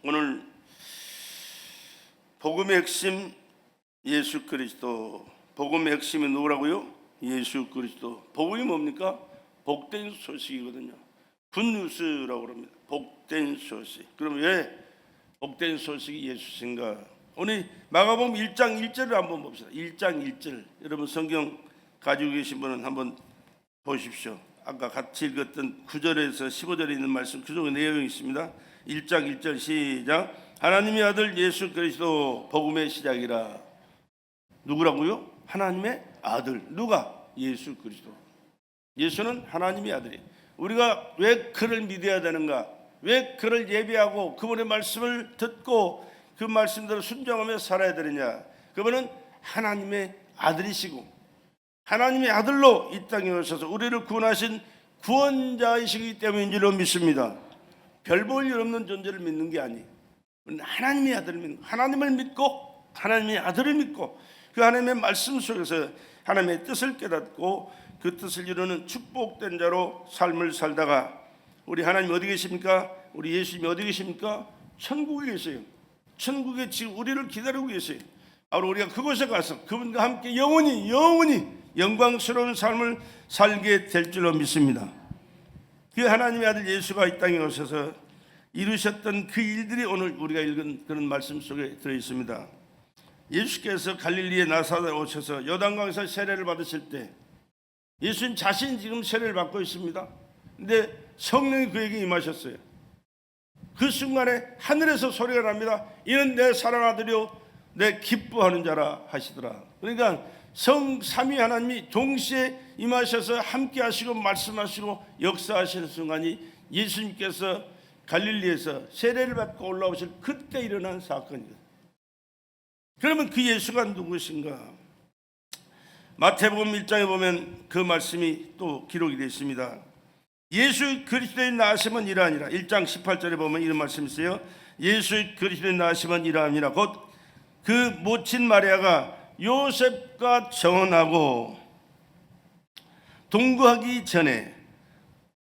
오늘 복음의 핵심 예수 그리스도. 복음의 핵심이 누구라고요? 예수 그리스도. 복음이 뭡니까? 복된 소식이거든요. 굿뉴스라고 합니다. 복된 소식. 그럼 왜 복된 소식이 예수신가? 오늘 마가복음 1장 1절을 한번 봅시다. 1장 1절. 여러분 성경 가지고 계신 분은 한번 보십시오. 아까 같이 읽었던 9절에서 15절에 있는 말씀 그 속에 내용이 있습니다. 1장 1절 시작. 하나님의 아들 예수 그리스도 복음의 시작이라. 누구라고요? 하나님의 아들. 누가? 예수 그리스도. 예수는 하나님의 아들이. 우리가 왜 그를 믿어야 되는가? 왜 그를 예배하고 그분의 말씀을 듣고 그 말씀대로 순종하며 살아야 되느냐? 그분은 하나님의 아들이시고 하나님의 아들로 이 땅에 오셔서 우리를 구원하신 구원자이시기 때문인 줄로 믿습니다. 별 볼 일 없는 존재를 믿는 게 아니에요. 하나님의 아들을 믿는, 하나님을 믿고 하나님의 아들을 믿고 그 하나님의 말씀 속에서 하나님의 뜻을 깨닫고 그 뜻을 이루는 축복된 자로 삶을 살다가 우리 하나님 어디 계십니까? 우리 예수님이 어디 계십니까? 천국에 계세요. 천국에 지금 우리를 기다리고 계세요. 바로 우리가 그곳에 가서 그분과 함께 영원히 영광스러운 삶을 살게 될 줄로 믿습니다. 그 하나님의 아들 예수가 이 땅에 오셔서 이루셨던 그 일들이 오늘 우리가 읽은 그런 말씀 속에 들어있습니다. 예수께서 갈릴리의 나사렛에 오셔서 요단강에서 세례를 받으실 때 예수님 자신이 지금 세례를 받고 있습니다. 근데 성령이 그에게 임하셨어요. 그 순간에 하늘에서 소리가 납니다. 이는 내 사랑하는 아들이요 내 기뻐하는 자라 하시더라. 그러니까 성삼위 하나님이 동시에 임하셔서 함께 하시고 말씀하시고 역사하시는 순간이 예수님께서 갈릴리에서 세례를 받고 올라오실 그때 일어난 사건이에요. 그러면 그 예수가 누구신가? 마태복음 1장에 보면 그 말씀이 또 기록이 되어 있습니다. 예수 그리스도의 나심은 이러하니라. 1장 18절에 보면 이런 말씀이 있어요. 예수 그리스도의 나심은 이러하니라. 곧 그 모친 마리아가 요셉과 정혼하고 동거하기 전에,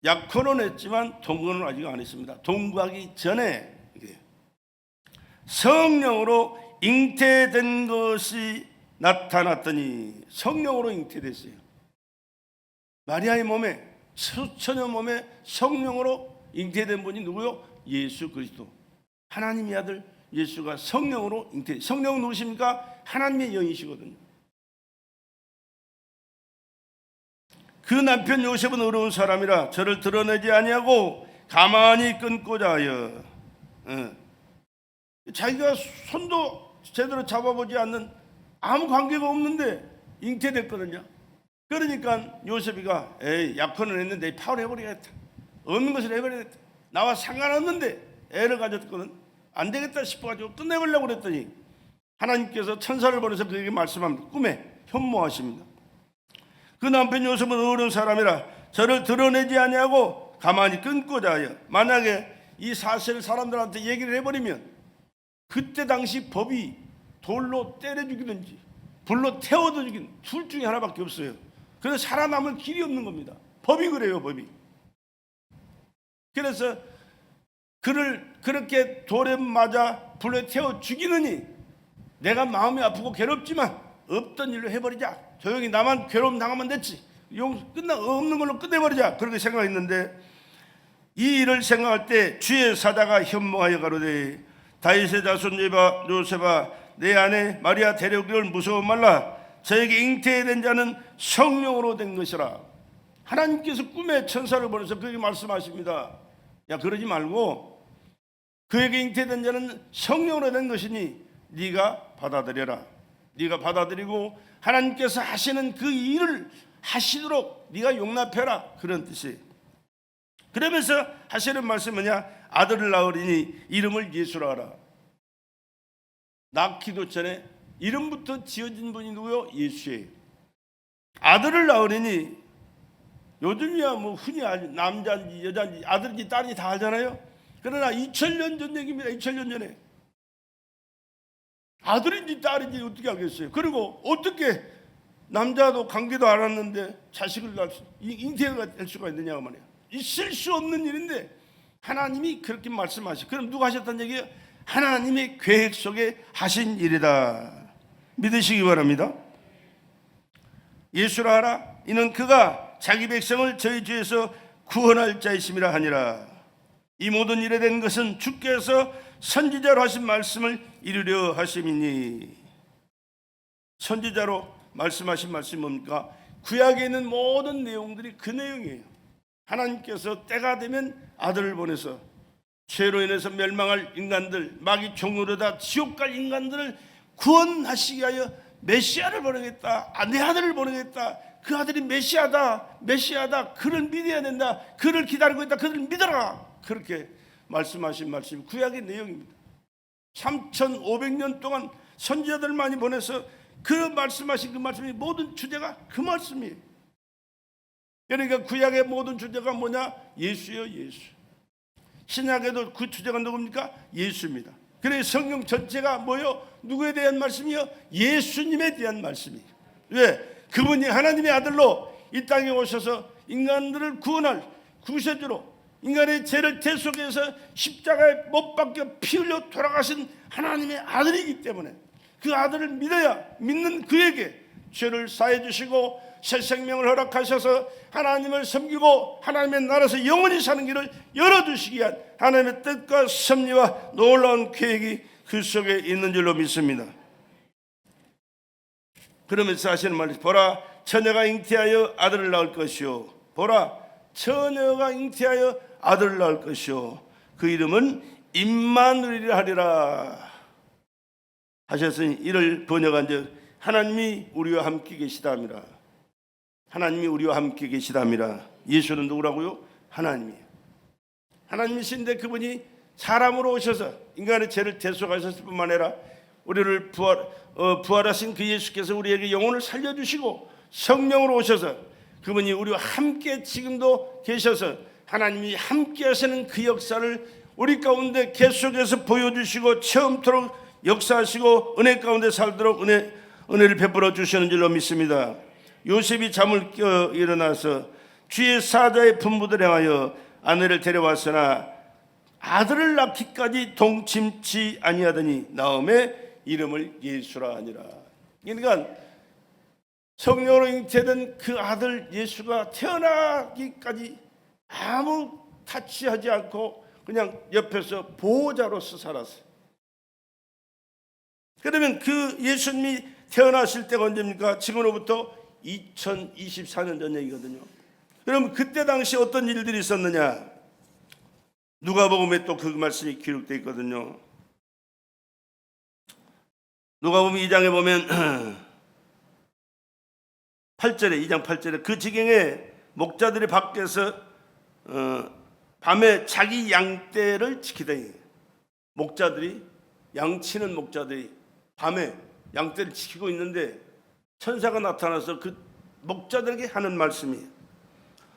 약혼은 했지만 동거는 아직 안 했습니다. 동거하기 전에 성령으로 잉태된 것이 나타났더니, 성령으로 잉태됐어요. 마리아의 몸에, 수처녀 몸에 성령으로 잉태된 분이 누구요? 예수 그리스도. 하나님의 아들 예수가 성령으로 잉태. 성령은 누구십니까? 하나님의 영이시거든요. 그 남편 요셉은 어려운 사람이라 저를 드러내지 아니하고 가만히 끊고자 하여, 자기가 손도 제대로 잡아보지 않는, 아무 관계가 없는데 잉태됐거든요. 그러니까 요셉이가 약혼을 했는데 파혼을 해버리겠다, 없는 것을 해버리겠다, 나와 상관없는데 애를 가졌거든. 안 되겠다 싶어가지고 끝내버리려고 그랬더니 하나님께서 천사를 보내서 그에게 말씀합니다. 꿈에 현모하십니다. 그 남편 요셉은 어려운 사람이라 저를 드러내지 아니하고 가만히 끊고자 하여. 만약에 이 사실을 사람들한테 얘기를 해버리면 그때 당시 법이 돌로 때려 죽이든지 불로 태워도 죽이는 둘 중에 하나밖에 없어요. 그래서 살아남을 길이 없는 겁니다. 법이 그래요, 법이. 그래서 그를 그렇게 돌에 맞아 불에 태워 죽이느니 내가 마음이 아프고 괴롭지만 없던 일로 해버리자. 조용히 나만 괴로움 당하면 됐지. 없는 걸로 끝내버리자. 그렇게 생각했는데 이 일을 생각할 때 주의 사자가 현모하여 가로되 다윗의 자손 요셉아 내 아내 마리아 데려오기를 무서워 말라. 저에게 잉태된 자는 성령으로 된 것이라. 하나님께서 꿈에 천사를 보내서 그에게 말씀하십니다. 야, 그러지 말고 그에게 잉태된 자는 성령으로 된 것이니 네가 받아들여라. 네가 받아들이고 하나님께서 하시는 그 일을 하시도록 네가 용납해라. 그런 뜻이에요. 그러면서 하시는 말씀은 뭐냐? 아들을 낳으리니 이름을 예수라 하라. 낳기도 전에 이름부터 지어진 분이 누구요? 예수예요. 아들을 낳으리니, 요즘이야 뭐 흔히 남자인지 여자인지 아들인지 딸인지 다 알잖아요. 그러나 2000년 전 얘기입니다. 2000년 전에 아들인지 딸인지 어떻게 알겠어요? 그리고 어떻게 남자도 관계도 안 했는데 자식을 낳을 수, 잉태가 될 수가 있느냐고 말이에요. 있을 수 없는 일인데 하나님이 그렇게 말씀하시. 그럼 누가 하셨다는 얘기예요? 하나님의 계획 속에 하신 일이다. 믿으시기 바랍니다. 예수라 하라. 이는 그가 자기 백성을 저희 죄에서 구원할 자이심이라 하니라. 이 모든 일에 된 것은 주께서 선지자로 하신 말씀을 이루려 하심이니. 선지자로 말씀하신 말씀이 뭡니까? 구약에 있는 모든 내용들이 그 내용이에요. 하나님께서 때가 되면 아들을 보내서 죄로 인해서 멸망할 인간들, 마귀 종으로 다 지옥 갈 인간들을 구원하시기 위하여 메시아를 보내겠다. 내 아들을 보내겠다. 그 아들이 메시아다. 그를 믿어야 된다. 그를 기다리고 있다. 그를 믿어라. 그렇게 말씀하신 말씀이 구약의 내용입니다. 3,500년 동안 선지자들 많이 보내서 그 말씀하신 그 말씀이 모든 주제가 그 말씀이에요. 그러니까 구약의 모든 주제가 뭐냐? 예수요, 예수. 신약에도 그 주제가 누굽니까? 예수입니다. 그래서 성경 전체가 뭐요? 누구에 대한 말씀이요? 예수님에 대한 말씀이에요. 왜? 그분이 하나님의 아들로 이 땅에 오셔서 인간들을 구원할 구세주로 인간의 죄를 대속해서 십자가에 못 박혀 피 흘려 돌아가신 하나님의 아들이기 때문에 그 아들을 믿어야 믿는 그에게 죄를 사해 주시고 새 생명을 허락하셔서 하나님을 섬기고 하나님의 나라에서 영원히 사는 길을 열어주시기 위한 하나님의 뜻과 섭리와 놀라운 계획이 그 속에 있는 줄로 믿습니다. 그러면서 하시는 말이 보라 처녀가 잉태하여 아들을 낳을 것이요 보라 처녀가 잉태하여 아들을 낳을 것이요 그 이름은 임마누엘이라 하리라 하셨으니 이를 번역한 즉 하나님이 우리와 함께 계시다미라. 하나님이 우리와 함께 계시다미라. 예수는 누구라고요? 하나님이에요. 하나님이신데 그분이 사람으로 오셔서 인간의 죄를 대속하셨을 뿐만 아니라 우리를 부활하신 그 예수께서 우리에게 영혼을 살려주시고 성령으로 오셔서 그분이 우리와 함께 지금도 계셔서 하나님이 함께 하시는 그 역사를 우리 가운데 계속해서 보여주시고 처음토록 역사하시고 은혜 가운데 살도록 은혜를 베풀어 주시는 줄로 믿습니다. 요셉이 잠을 깨어 일어나서 주의 사자의 분부를 행하여 아내를 데려왔으나 아들을 낳기까지 동침치 아니하더니 나음의 이름을 예수라 하니라. 그러니까 성령으로 잉태된 그 아들 예수가 태어나기까지 아무 타치하지 않고 그냥 옆에서 보호자로서 살았어요. 그러면 그 예수님이 태어나실 때가 언제입니까? 지금으로부터 2024년 전 얘기거든요. 그럼 그때 당시 어떤 일들이 있었느냐? 누가복음에 또 그 말씀이 기록되어 있거든요. 누가복음 2장에 보면 8절에 2장 8절에 그 지경에 목자들이 밖에서 밤에 자기 양떼를 지키더니 목자들이 양치는 목자들이 밤에 양떼를 지키고 있는데 천사가 나타나서 그 목자들에게 하는 말씀이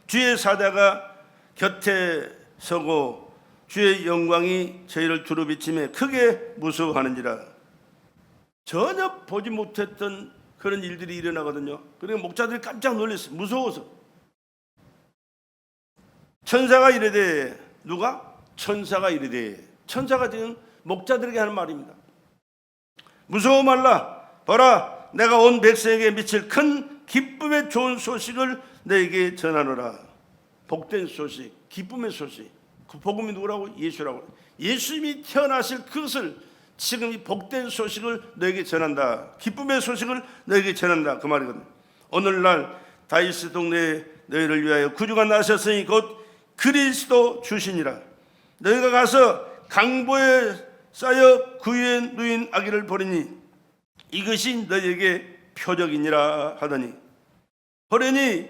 주의 사자가 곁에 서고 주의 영광이 저희를 두루비치며 크게 무서워하는지라. 전혀 보지 못했던 그런 일들이 일어나거든요. 그러니까 목자들이 깜짝 놀랐어요. 무서워서. 천사가 이르되 누가? 천사가 이르되 천사가 지금 목자들에게 하는 말입니다. 무서워 말라. 보라 내가 온 백성에게 미칠 큰 기쁨의 좋은 소식을 너에게 전하노라. 복된 소식, 기쁨의 소식. 그 복음이 누구라고? 예수라고. 예수님이 태어나실 그것을 지금 이 복된 소식을 너에게 전한다. 기쁨의 소식을 너에게 전한다. 그 말이거든. 오늘날 다윗 동네에 너희를 위하여 구주가 나셨으니 곧 그리스도 주시니라. 너희가 가서 강보에 쌓여 구유에 누인 아기를 보리니 이것이 너희에게 표적이니라 하더니 호련히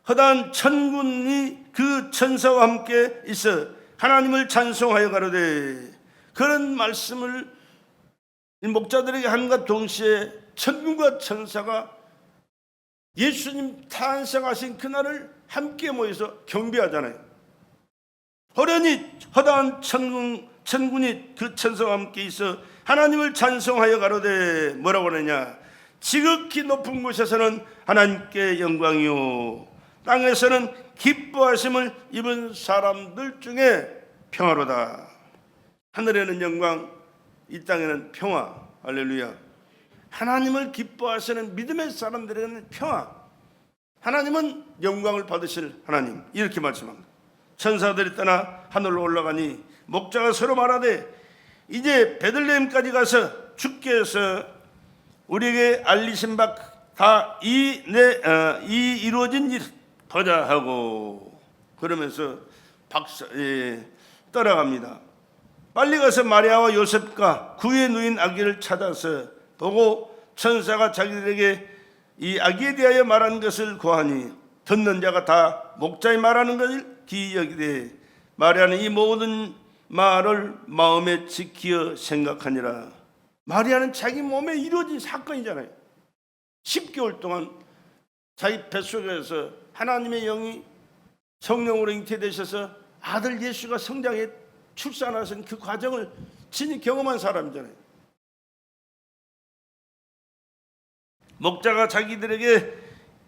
허다한 천군이 그 천사와 함께 있어 하나님을 찬송하여 가로되. 그런 말씀을 목자들에게 함과 동시에 천군과 천사가 예수님 탄생하신 그날을 함께 모여서 경배하잖아요. 호련히 허다한 천군이 그 천사와 함께 있어 하나님을 찬송하여 가로되 뭐라고 하느냐. 지극히 높은 곳에서는 하나님께 영광이요 땅에서는 기뻐하심을 입은 사람들 중에 평화로다. 하늘에는 영광, 이 땅에는 평화. 할렐루야. 하나님을 기뻐하시는 믿음의 사람들에게는 평화, 하나님은 영광을 받으실 하나님, 이렇게 말씀합니다. 천사들이 떠나 하늘로 올라가니 목자가 서로 말하되 이제 베들레헴까지 가서 주께서 우리에게 알리신 바 다 이 이루어진 일 보자 하고, 그러면서 떠나갑니다. 빨리 가서 마리아와 요셉과 그의 누인 아기를 찾아서 보고 천사가 자기들에게 이 아기에 대하여 말한 것을 고하니 듣는 자가 다 목자의 말하는 것을 기이 여기되 마리아는 이 모든 말을 마음에 지키어 생각하니라. 마리아는 자기 몸에 이루어진 사건이잖아요. 10개월 동안 자기 뱃속에서 하나님의 영이 성령으로 잉태되셔서 아들 예수가 성장해 출산하신 그 과정을 친히 경험한 사람이잖아요. 목자가 자기들에게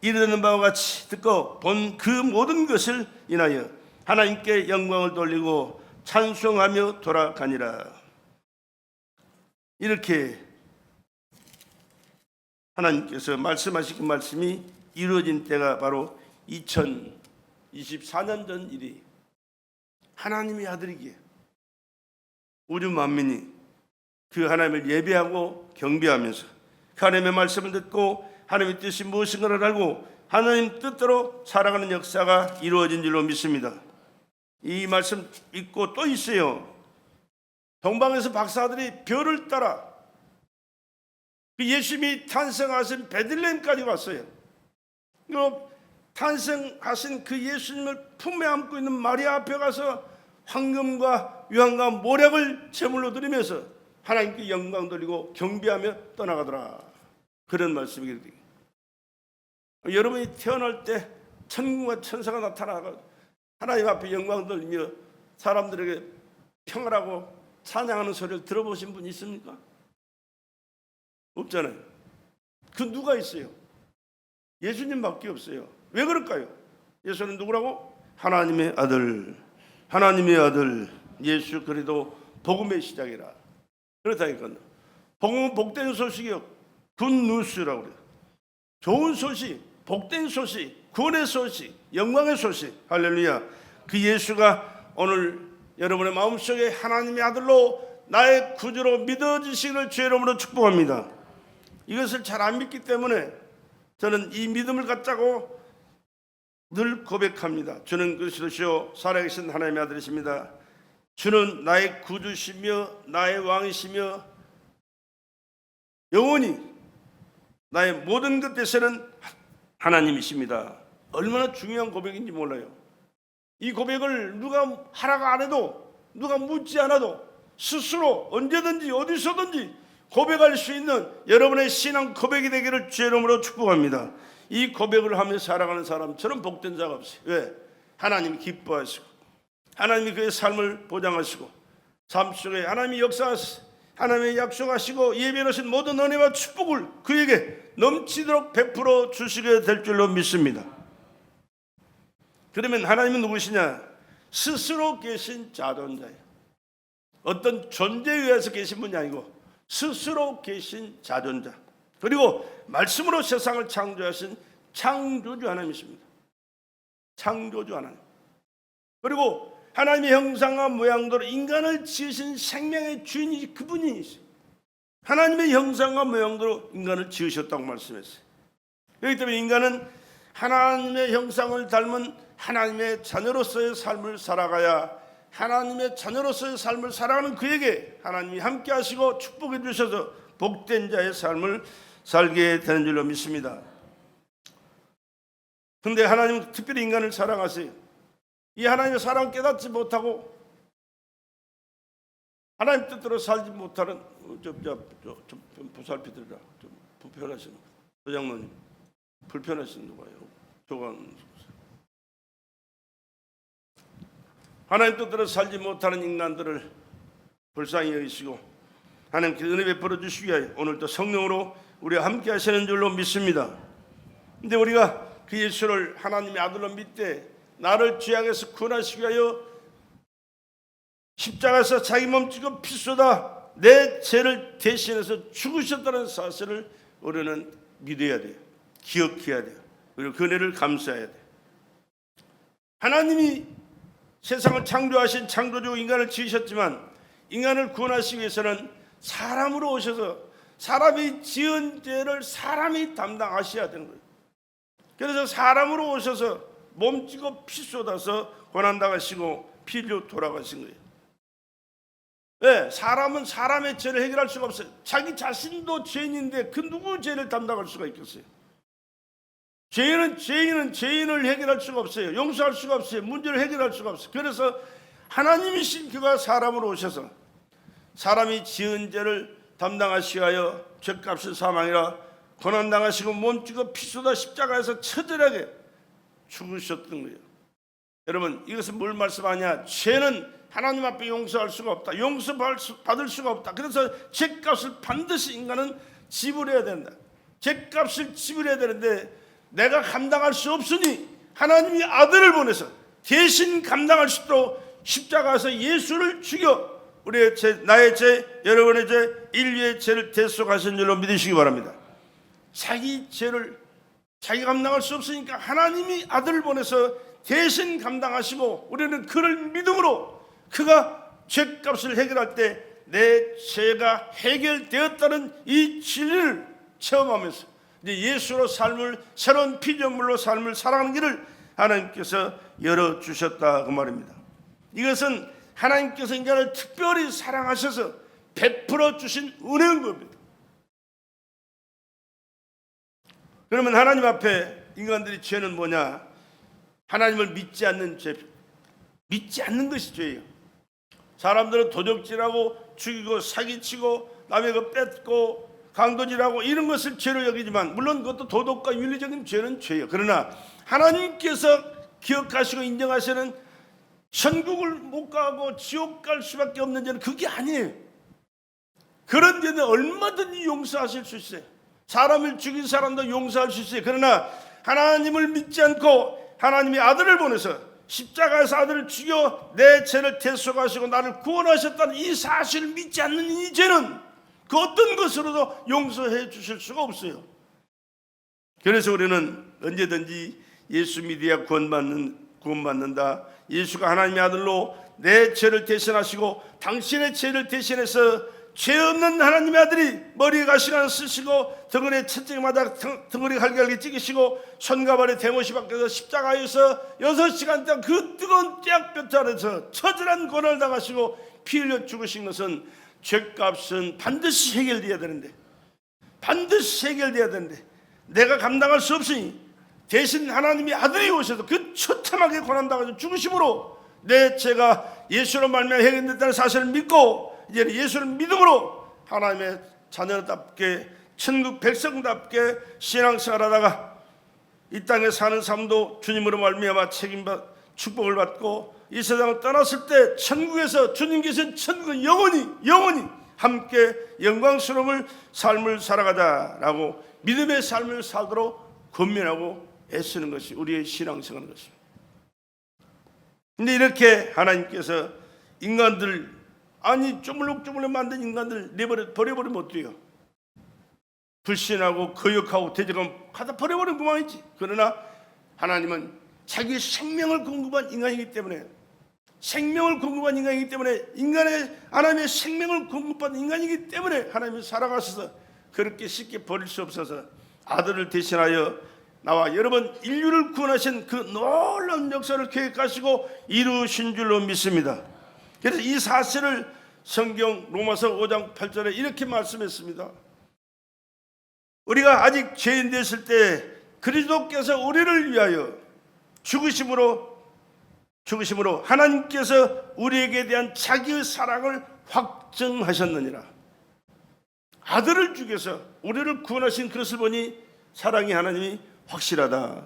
이르는 바와 같이 듣고 본 그 모든 것을 인하여 하나님께 영광을 돌리고 찬송하며 돌아가니라. 이렇게 하나님께서 말씀하신 그 말씀이 이루어진 때가 바로 2024년 전 일이, 하나님의 아들이기에 우주 만민이 그 하나님을 예배하고 경배하면서 그 하나님의 말씀을 듣고 하나님의 뜻이 무엇인가를 알고 하나님 뜻대로 살아가는 역사가 이루어진 줄로 믿습니다. 이 말씀 있고 또 있어요. 동방에서 박사들이 별을 따라 그 예수님이 탄생하신 베들레헴까지 왔어요. 그리고 탄생하신 그 예수님을 품에 안고 있는 마리아 앞에 가서 황금과 유황과 모략을 제물로 드리면서 하나님께 영광 돌리고 경배하며 떠나가더라. 그런 말씀이거든요. 여러분이 태어날 때 천군과 천사가 나타나가 하나님 앞에 영광 돌리며 사람들에게 평화라고 찬양하는 소리를 들어보신 분 있습니까? 없잖아요. 그 누가 있어요? 예수님밖에 없어요. 왜 그럴까요? 예수는 누구라고? 하나님의 아들, 하나님의 아들 예수 그리스도 복음의 시작이라. 그렇다니까요. 복음은 복된 소식이요, 굿뉴스라고 그래요. 좋은 소식, 복된 소식, 구원의 소식, 영광의 소식. 할렐루야. 그 예수가 오늘 여러분의 마음속에 하나님의 아들로 나의 구주로 믿어지시기를 주의 이름으로 축복합니다. 이것을 잘 안 믿기 때문에 저는 이 믿음을 갖자고 늘 고백합니다. 주는 그리스도시요 살아계신 하나님의 아들이십니다. 주는 나의 구주시며 나의 왕이시며 영원히 나의 모든 것 되시는 하나님이십니다. 얼마나 중요한 고백인지 몰라요. 이 고백을 누가 하라고 안 해도, 누가 묻지 않아도 스스로 언제든지 어디서든지 고백할 수 있는 여러분의 신앙 고백이 되기를 주의 이름으로 축복합니다. 이 고백을 하며 살아가는 사람처럼 복된 자가 없어요. 왜? 하나님이 기뻐하시고 하나님이 그의 삶을 보장하시고 삶 속에 하나님이 역사하시고 하나님의 약속하시고 예비하신 모든 은혜와 축복을 그에게 넘치도록 베풀어 주시게 될 줄로 믿습니다. 그러면 하나님은 누구시냐? 스스로 계신 자존자예요. 어떤 존재에 의해서 계신 분이 아니고 스스로 계신 자존자, 그리고 말씀으로 세상을 창조하신 창조주 하나님이십니다. 창조주 하나님. 그리고 하나님의 형상과 모양대로 인간을 지으신 생명의 주인이 그분이시죠. 하나님의 형상과 모양대로 인간을 지으셨다고 말씀했어요. 그렇기 때문에 인간은 하나님의 형상을 닮은 하나님의 자녀로서의 삶을 살아가야 하나님의 자녀로서의 삶을 살아가는 그에게 하나님이 함께 하시고 축복해 주셔서 복된 자의 삶을 살게 되는 줄로 믿습니다. 그런데 하나님은 특별히 인간을 사랑하세요. 이 하나님의 사랑을 깨닫지 못하고 하나님 뜻대로 살지 못하는 좀 보살피들라, 좀 불편하시는 도장로님, 불편하신 누가요? 조관. 하나님 뜻대로 살지 못하는 인간들을 불쌍히 여기시고 하나님께 은혜 베풀어 주시기 위하여 오늘도 성령으로 우리와 함께 하시는 줄로 믿습니다. 근데 우리가 그 예수를 하나님의 아들로 믿되 나를 죄악에서 구원하시기 위하여 십자가에서 자기 몸 찢고 피 쏟아 내 죄를 대신해서 죽으셨다는 사실을 우리는 믿어야 돼요. 기억해야 돼요. 그리고 그 은혜를 감사해야 돼요. 하나님이 세상을 창조하신 창조주 인간을 지으셨지만 인간을 구원하시기 위해서는 사람으로 오셔서 사람이 지은 죄를 사람이 담당하셔야 되는 거예요. 그래서 사람으로 오셔서 몸 찌고 피 쏟아서 고난당하시고 피 흘려 돌아가신 거예요. 왜? 사람은 사람의 죄를 해결할 수가 없어요. 자기 자신도 죄인인데 그 누구 죄를 담당할 수가 있겠어요? 죄인은 죄인을 해결할 수가 없어요. 용서할 수가 없어요. 문제를 해결할 수가 없어요. 그래서 하나님이신 그가 사람으로 오셔서 사람이 지은 죄를 담당하시기 위하여 죄값을 사망이라 고난당하시고 몸찌고 피 쏟아 십자가에서 처절하게 죽으셨던 거예요. 여러분, 이것은 뭘 말씀하냐? 죄는 하나님 앞에 용서할 수가 없다. 용서받을 수가 없다. 그래서 죄값을 반드시 인간은 지불해야 된다. 죄값을 지불해야 되는데 내가 감당할 수 없으니 하나님이 아들을 보내서 대신 감당할 수 있도록 십자가에서 예수를 죽여 우리의 죄, 나의 죄, 여러분의 죄, 인류의 죄를 대속하신 줄로 믿으시기 바랍니다. 자기 죄를 자기가 감당할 수 없으니까 하나님이 아들을 보내서 대신 감당하시고 우리는 그를 믿음으로 그가 죄값을 해결할 때 내 죄가 해결되었다는 이 진리를 체험하면서 이제 예수로 삶을 새로운 피조물로 삶을 살아가는 길을 하나님께서 열어주셨다 그 말입니다. 이것은 하나님께서 인간을 특별히 사랑하셔서 베풀어 주신 은혜인 겁니다. 그러면 하나님 앞에 인간들의 죄는 뭐냐? 하나님을 믿지 않는 죄, 믿지 않는 것이 죄예요. 사람들은 도적질하고 죽이고 사기치고 남의 거 뺏고 강도질하고 이런 것을 죄로 여기지만 물론 그것도 도덕과 윤리적인 죄는 죄예요. 그러나 하나님께서 기억하시고 인정하시는 천국을 못 가고 지옥 갈 수밖에 없는 죄는 그게 아니에요. 그런 죄는 얼마든지 용서하실 수 있어요. 사람을 죽인 사람도 용서할 수 있어요. 그러나 하나님을 믿지 않고 하나님이 아들을 보내서 십자가에서 아들을 죽여 내 죄를 대속하시고 나를 구원하셨다는 이 사실을 믿지 않는 이 죄는 그 어떤 것으로도 용서해 주실 수가 없어요. 그래서 우리는 언제든지 예수 믿어야 구원받는다. 예수가 하나님의 아들로 내 죄를 대신하시고 당신의 죄를 대신해서 죄 없는 하나님의 아들이 머리에 가시를 하나 쓰시고 덩어리에 채찍마다 덩어리 갈갈게 찢기시고 손과 발에 대못이 박혀서 십자가에서 6시간 동안 그 뜨거운 떼약볕 아래서 처절한 고난을 당하시고 피 흘려 죽으신 것은 죄값은 반드시 해결돼야 되는데 내가 감당할 수 없으니 대신 하나님이 아들이 오셔서 그 처참하게 고난당하셔서 죽으심으로 내 죄가 예수로 말미암아 해결됐다는 사실을 믿고 이제 예수를 믿음으로 하나님의 자녀답게 천국 백성답게 신앙생활하다가 이 땅에 사는 삶도 주님으로 말미암아 축복을 받고 이 세상을 떠났을 때 천국에서 주님 계신 천국은 영원히 함께 영광스러운 삶을 살아가자라고 믿음의 삶을 살도록 권면하고 애쓰는 것이 우리의 신앙생활인 것입니다. 근데 이렇게 하나님께서 인간들 쪼물럭쪼물럭 만든 인간들 버려버리면 어때요? 불신하고 거역하고 대적하면 갖다 버려버리면 그만이지. 그러나 하나님은 자기 생명을 공급한 인간이기 때문에 하나님의 생명을 공급받은 인간이기 때문에 하나님이 살아가셔서 그렇게 쉽게 버릴 수 없어서 아들을 대신하여 나와 여러분 인류를 구원하신 그 놀라운 역사를 계획하시고 이루신 줄로 믿습니다. 그래서 이 사실을 성경 로마서 5장 8절에 이렇게 말씀했습니다. 우리가 아직 죄인 됐을 때 그리스도께서 우리를 위하여 죽으심으로 하나님께서 우리에게 대한 자기의 사랑을 확증하셨느니라. 아들을 죽여서 우리를 구원하신 그것을 보니 사랑의 하나님이 확실하다.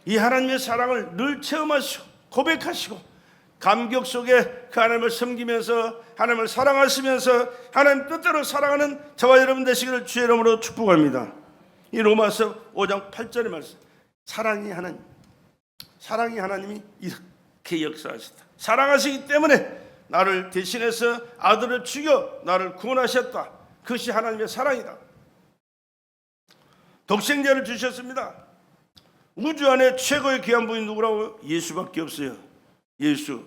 이 하나님의 사랑을 늘 체험하시고 고백하시고 감격 속에 그 하나님을 섬기면서 하나님을 사랑하시면서 하나님 뜻대로 살아가는 저와 여러분 되시기를 주의 이름으로 축복합니다. 이 로마서 5장 8절의 말씀, 사랑이 사랑이 하나님이 이렇게 역사하셨다. 사랑하시기 때문에 나를 대신해서 아들을 죽여 나를 구원하셨다. 그것이 하나님의 사랑이다. 독생자를 주셨습니다. 우주 안에 최고의 귀한 분이 누구라고요? 예수밖에 없어요. 예수.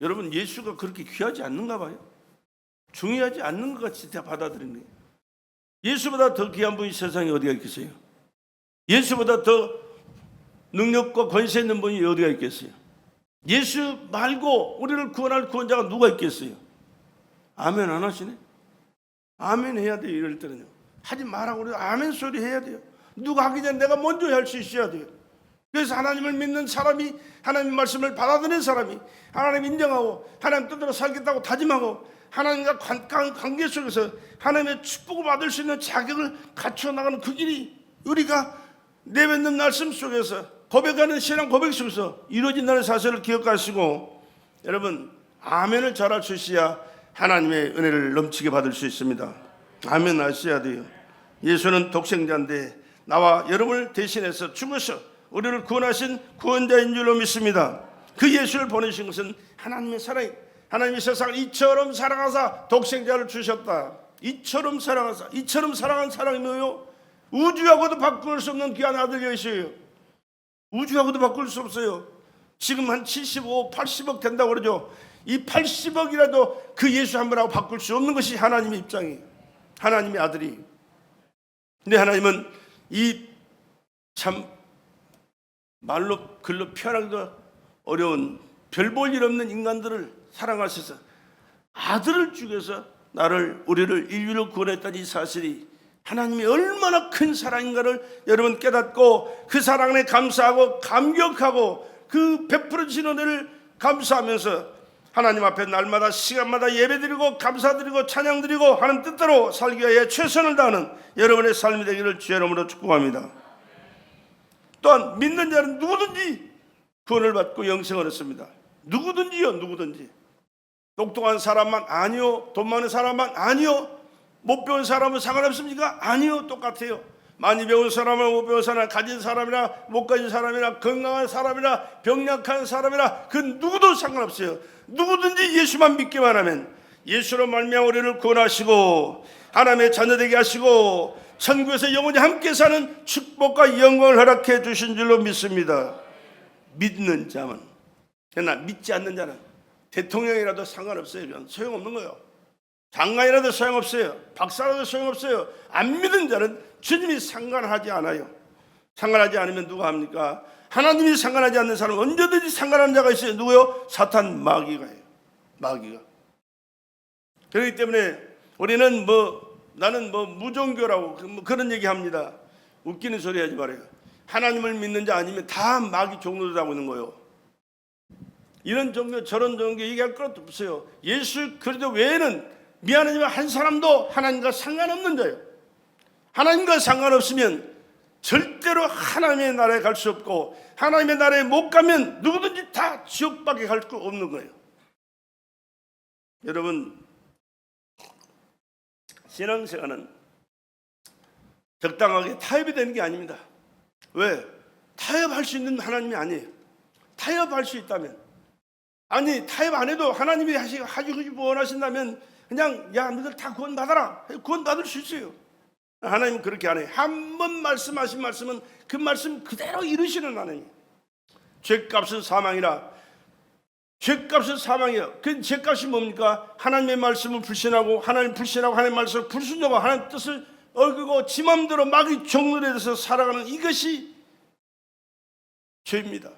여러분, 예수가 그렇게 귀하지 않는가 봐요. 중요하지 않는 것 같이 다 받아들이는 거예요. 예수보다 더 귀한 분이 세상에 어디가 있겠어요? 예수보다 더 능력과 권세 있는 분이 어디가 있겠어요? 예수 말고 우리를 구원할 구원자가 누가 있겠어요? 아멘 안 하시네? 아멘 해야 돼요. 이럴 때는요. 하지 말라고 우리 아멘 소리 해야 돼요. 누가 하기 전에 내가 먼저 할 수 있어야 돼요. 그래서 하나님을 믿는 사람이, 하나님 말씀을 받아들이는 사람이 하나님 인정하고 하나님 뜻대로 살겠다고 다짐하고 하나님과 관계 속에서 하나님의 축복을 받을 수 있는 자격을 갖춰 나가는 그 길이 우리가 내뱉는 말씀 속에서 고백하는 신앙 고백 속에서 이루어진다는 사실을 기억하시고, 여러분 아멘을 잘할 수 있어야 하나님의 은혜를 넘치게 받을 수 있습니다. 아멘 하셔야 돼요. 예수는 독생자인데 나와 여러분을 대신해서 죽으셔 우리를 구원하신 구원자인 줄로 믿습니다. 그 예수를 보내신 것은 하나님의 사랑이, 하나님이 세상을 이처럼 사랑하사 독생자를 주셨다. 이처럼 사랑하사, 이처럼 사랑한 사랑이 뭐예요? 우주하고도 바꿀 수 없는 귀한 아들 예수예요. 우주하고도 바꿀 수 없어요. 지금 한 75, 80억 된다고 그러죠. 이 80억이라도 그 예수 한 분하고 바꿀 수 없는 것이 하나님의 입장이에요. 하나님의 아들이. 근데 하나님은 이 참 말로 글로 표현하기도 어려운 별 볼 일 없는 인간들을 사랑하셔서 아들을 죽여서 우리를 인류를 구원했다는 이 사실이 하나님이 얼마나 큰 사랑인가를 여러분 깨닫고 그 사랑에 감사하고 감격하고 그 베풀어 주신 은혜를 감사하면서 하나님 앞에 날마다 시간마다 예배드리고 감사드리고 찬양드리고 하는 뜻대로 살기 위해 최선을 다하는 여러분의 삶이 되기를 주의 이름으로 축복합니다. 또한 믿는 자는 누구든지 구원을 받고 영생을 얻습니다. 누구든지요. 누구든지. 똑똑한 사람만 아니요, 돈 많은 사람만 아니요, 못 배운 사람은 상관없습니까? 아니요, 똑같아요. 많이 배운 사람이나 못 배운 사람, 가진 사람이나 못 가진 사람이나 건강한 사람이나 병약한 사람이나 그 누구도 상관없어요. 누구든지 예수만 믿기만 하면 예수로 말미암아 우리를 구원하시고 하나님의 자녀되게 하시고 천국에서 영원히 함께 사는 축복과 영광을 허락해 주신 줄로 믿습니다. 믿는 자만. 그러나 믿지 않는 자는 대통령이라도 상관없어요. 그건 소용없는 거예요. 장관이라도 소용없어요. 박사라도 소용없어요. 안 믿는 자는 주님이 상관하지 않아요. 상관하지 않으면 누가 합니까? 하나님이 상관하지 않는 사람은 언제든지 상관하는 자가 있어요. 누구요? 사탄 마귀가요. 마귀가. 그렇기 때문에 우리는 나는 무종교라고 그런 얘기 합니다. 웃기는 소리 하지 말아요. 하나님을 믿는 자 아니면 다 마귀 종로라고 있는 거예요. 이런 종교 저런 종교 얘기할 것도 없어요. 예수 그리스도 외에는 미안하지만 한 사람도 하나님과 상관없는 자예요. 하나님과 상관없으면 절대로 하나님의 나라에 갈 수 없고 하나님의 나라에 못 가면 누구든지 다 지옥밖에 갈 수 없는 거예요. 여러분, 신앙생활은 적당하게 타협이 되는 게 아닙니다. 왜? 타협할 수 있는 하나님이 아니에요. 타협할 수 있다면, 아니 타협 안 해도 하나님이 하시고 원하신다면 그냥 야 너희들 다 구원 받아라, 구원 받을 수 있어요. 하나님은 그렇게 안 해요. 한 번 말씀하신 말씀은 그 말씀 그대로 이루시는 하나님. 죄값은 사망이라. 죄값은 사망이에요. 그 죄값이 뭡니까? 하나님의 말씀을 불신하고 하나님 하나님의 말씀을 불순종하고 하나님의 뜻을 어기고 지 맘대로 마귀 종로에 대해서 살아가는 이것이 죄입니다.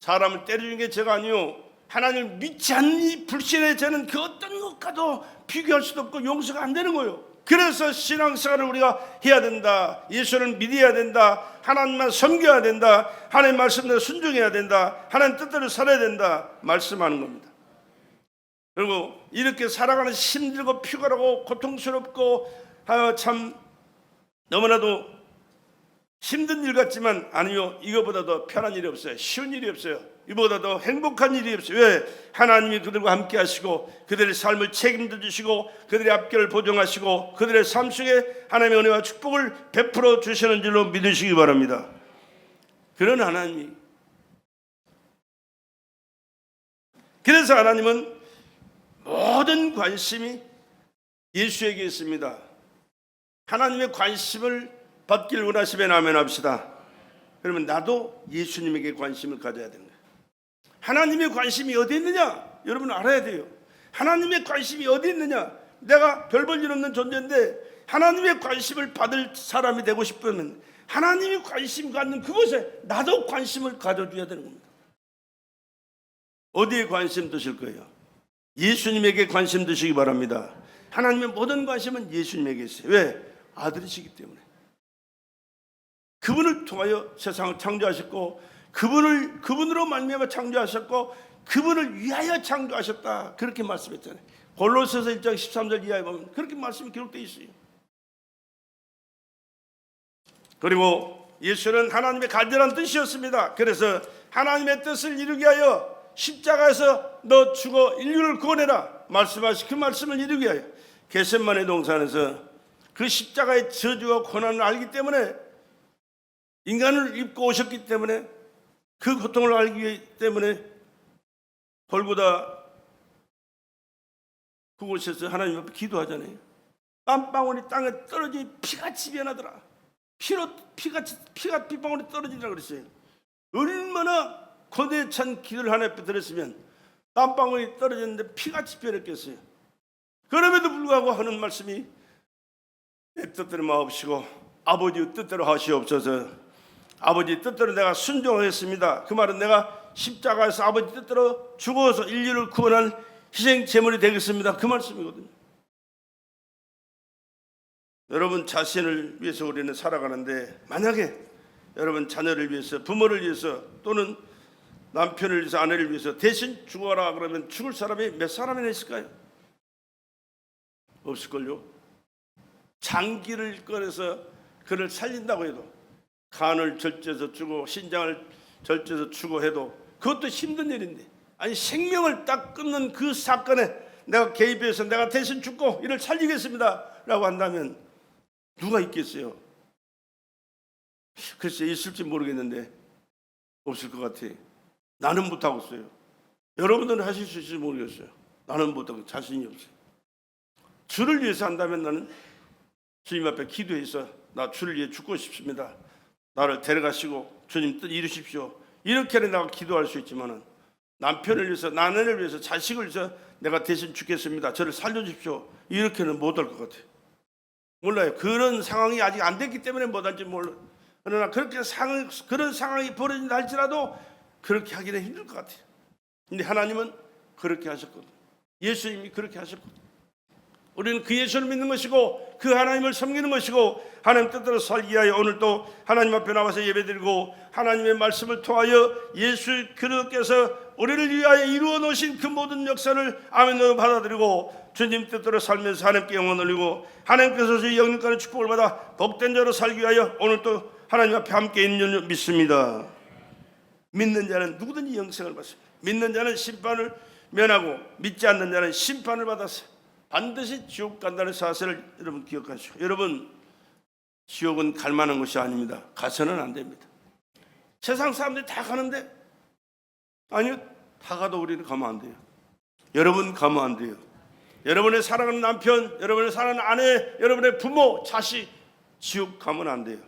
사람을 때리는 게 죄가 아니요, 하나님을 믿지 않는 이 불신의 죄는 그 어떤 것과도 비교할 수도 없고 용서가 안 되는 거예요. 그래서 신앙생활을 우리가 해야 된다. 예수를 믿어야 된다. 하나님만 섬겨야 된다. 하나님 말씀대로 순종해야 된다. 하나님 뜻대로 살아야 된다. 말씀하는 겁니다. 그리고 이렇게 살아가는 힘들고 피곤하고 고통스럽고 참 너무나도 힘든 일 같지만 아니요, 이거보다 더 편한 일이 없어요. 쉬운 일이 없어요. 이보다 더 행복한 일이 없어요. 왜? 하나님이 그들과 함께 하시고 그들의 삶을 책임져 주시고 그들의 앞길을 보정하시고 그들의 삶 속에 하나님의 은혜와 축복을 베풀어 주시는 줄로 믿으시기 바랍니다. 그런 하나님이. 그래서 하나님은 모든 관심이 예수에게 있습니다. 하나님의 관심을 받길 원하시면 아멘 합시다. 그러면 나도 예수님에게 관심을 가져야 되는 거예요. 하나님의 관심이 어디 있느냐? 여러분 알아야 돼요. 하나님의 관심이 어디 있느냐? 내가 별 볼 일 없는 존재인데 하나님의 관심을 받을 사람이 되고 싶으면 하나님이 관심 갖는 그곳에 나도 관심을 가져줘야 되는 겁니다. 어디에 관심 두실 거예요? 예수님에게 관심 두시기 바랍니다. 하나님의 모든 관심은 예수님에게 있어요. 왜? 아들이시기 때문에. 그분을 통하여 세상을 창조하셨고 그분으로 말미암아 창조하셨고 그분을 위하여 창조하셨다. 그렇게 말씀했잖아요. 골로새서 1장 13절 이하에 보면 그렇게 말씀이 기록되어 있어요. 그리고 예수는 하나님의 간절한 뜻이었습니다. 그래서 하나님의 뜻을 이루기 위하여 십자가에서 너 죽어 인류를 구원해라 말씀하신 그 말씀을 이루기 위하여 겟세마네 동산에서 그 십자가의 저주와 고난을 알기 때문에 인간을 입고 오셨기 때문에 그 고통을 알기 때문에 골고다 그곳에서 하나님 앞에 기도하잖아요. 땀방울이 땅에 떨어지니 피같이 변하더라. 피가 빗방울이 떨어지더라 그랬어요. 얼마나 거대찬 기도를 하나님 앞에 드렸으면 땀방울이 떨어졌는데 피같이 변했겠어요. 그럼에도 불구하고 하는 말씀이 내 뜻대로 마옵시고 아버지 뜻대로 하시옵소서. 아버지 뜻대로 내가 순종하겠습니다. 그 말은 내가 십자가에서 아버지 뜻대로 죽어서 인류를 구원한 희생 제물이 되겠습니다. 그 말씀이거든요. 여러분 자신을 위해서 우리는 살아가는데 만약에 여러분 자녀를 위해서 부모를 위해서 또는 남편을 위해서 아내를 위해서 대신 죽어라 그러면 죽을 사람이 몇 사람이나 있을까요? 없을걸요. 장기를 꺼내서 그를 살린다고 해도 간을 절제해서 주고 신장을 절제해서 주고 해도 그것도 힘든 일인데 아니 생명을 딱 끊는 그 사건에 내가 개입해서 내가 대신 죽고 이를 살리겠습니다 라고 한다면 누가 있겠어요? 글쎄 있을지 모르겠는데 없을 것 같아. 나는 못하겠어요. 여러분들은 하실 수 있을지 모르겠어요. 나는 못하고 자신이 없어요. 주를 위해서 한다면 나는 주님 앞에 기도해서 나 주를 위해 죽고 싶습니다. 나를 데려가시고 주님 뜻 이루십시오. 이렇게는 내가 기도할 수 있지만은 남편을 위해서 아내를 위해서 자식을 위해서 내가 대신 죽겠습니다. 저를 살려주십시오. 이렇게는 못할 것 같아요. 몰라요. 그런 상황이 아직 안 됐기 때문에 못할지 몰라요. 그러나 그런 상황이 벌어진다 할지라도 그렇게 하기는 힘들 것 같아요. 근데 하나님은 그렇게 하셨거든요. 예수님이 그렇게 하셨거든요. 우리는 그 예수를 믿는 것이고 그 하나님을 섬기는 것이고 하나님 뜻대로 살기 위하여 오늘 또 하나님 앞에 나와서 예배드리고 하나님의 말씀을 통하여 예수 그리스도께서 우리를 위하여 이루어 놓으신 그 모든 역사를 아멘으로 받아들이고 주님 뜻대로 살면서 하나님께 영광 돌리고 하나님께서 주의 영육간의 축복을 받아 복된 자로 살기 위하여 오늘 또 하나님 앞에 함께 있는 줄 믿습니다. 믿는 자는 누구든지 영생을 받습니다. 믿는 자는 심판을 면하고 믿지 않는 자는 심판을 받아서 반드시 지옥 간다는 사실을 여러분 기억하시고 여러분 지옥은 갈 만한 곳이 아닙니다. 가서는 안 됩니다. 세상 사람들이 다 가는데 아니요 다 가도 우리는 가면 안 돼요. 여러분 가면 안 돼요. 여러분의 사랑하는 남편, 여러분의 사랑하는 아내, 여러분의 부모, 자식 지옥 가면 안 돼요.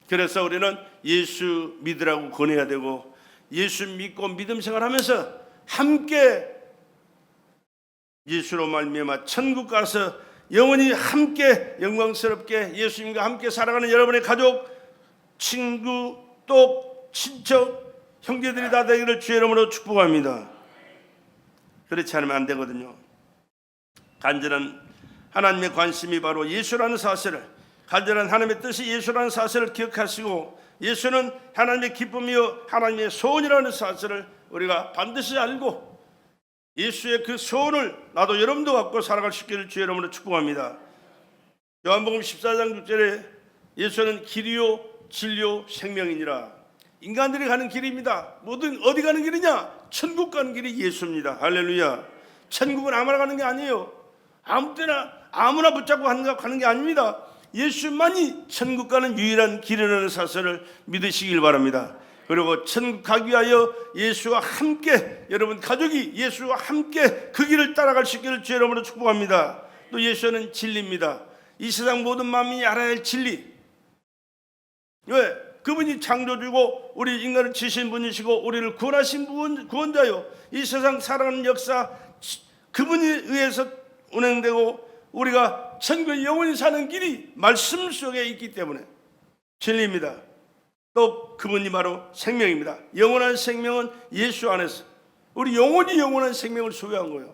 그래서 우리는 예수 믿으라고 권해야 되고 예수 믿고 믿음 생활하면서 함께 예수로 말미암아 천국 가서 영원히 함께 영광스럽게 예수님과 함께 살아가는 여러분의 가족, 친구, 또 친척, 형제들이 다 되기를 주의 이름으로 축복합니다. 그렇지 않으면 안 되거든요. 간절한 하나님의 관심이 바로 예수라는 사실을, 간절한 하나님의 뜻이 예수라는 사실을 기억하시고 예수는 하나님의 기쁨이요 하나님의 소원이라는 사실을 우리가 반드시 알고 예수의 그 소원을 나도 여러분도 갖고 살아갈 수 있기를 주의 이름으로 축복합니다. 요한복음 14장 6절에 예수는 길이요 진리요 생명이니라. 인간들이 가는 길입니다. 모든 어디 가는 길이냐? 천국 가는 길이 예수입니다. 할렐루야. 천국은 아무나 가는 게 아니에요. 아무 때나 아무나 붙잡고 가는 게 아닙니다. 예수만이 천국 가는 유일한 길이라는 사실을 믿으시길 바랍니다. 그리고 천국 가기 위하여 예수와 함께, 여러분 가족이 예수와 함께 그 길을 따라갈 수 있기를 주의 이름으로 축복합니다. 또 예수는 진리입니다. 이 세상 모든 만민이 알아야 할 진리. 왜? 그분이 창조주고 우리 인간을 지신 분이시고 우리를 구원하신 구원자요, 이 세상 살아가는 역사 그분에 의해서 운행되고 우리가 천국에 영원히 사는 길이 말씀 속에 있기 때문에 진리입니다. 또 그분이 바로 생명입니다. 영원한 생명은 예수 안에서 우리 영원히 영원한 생명을 소유한 거예요.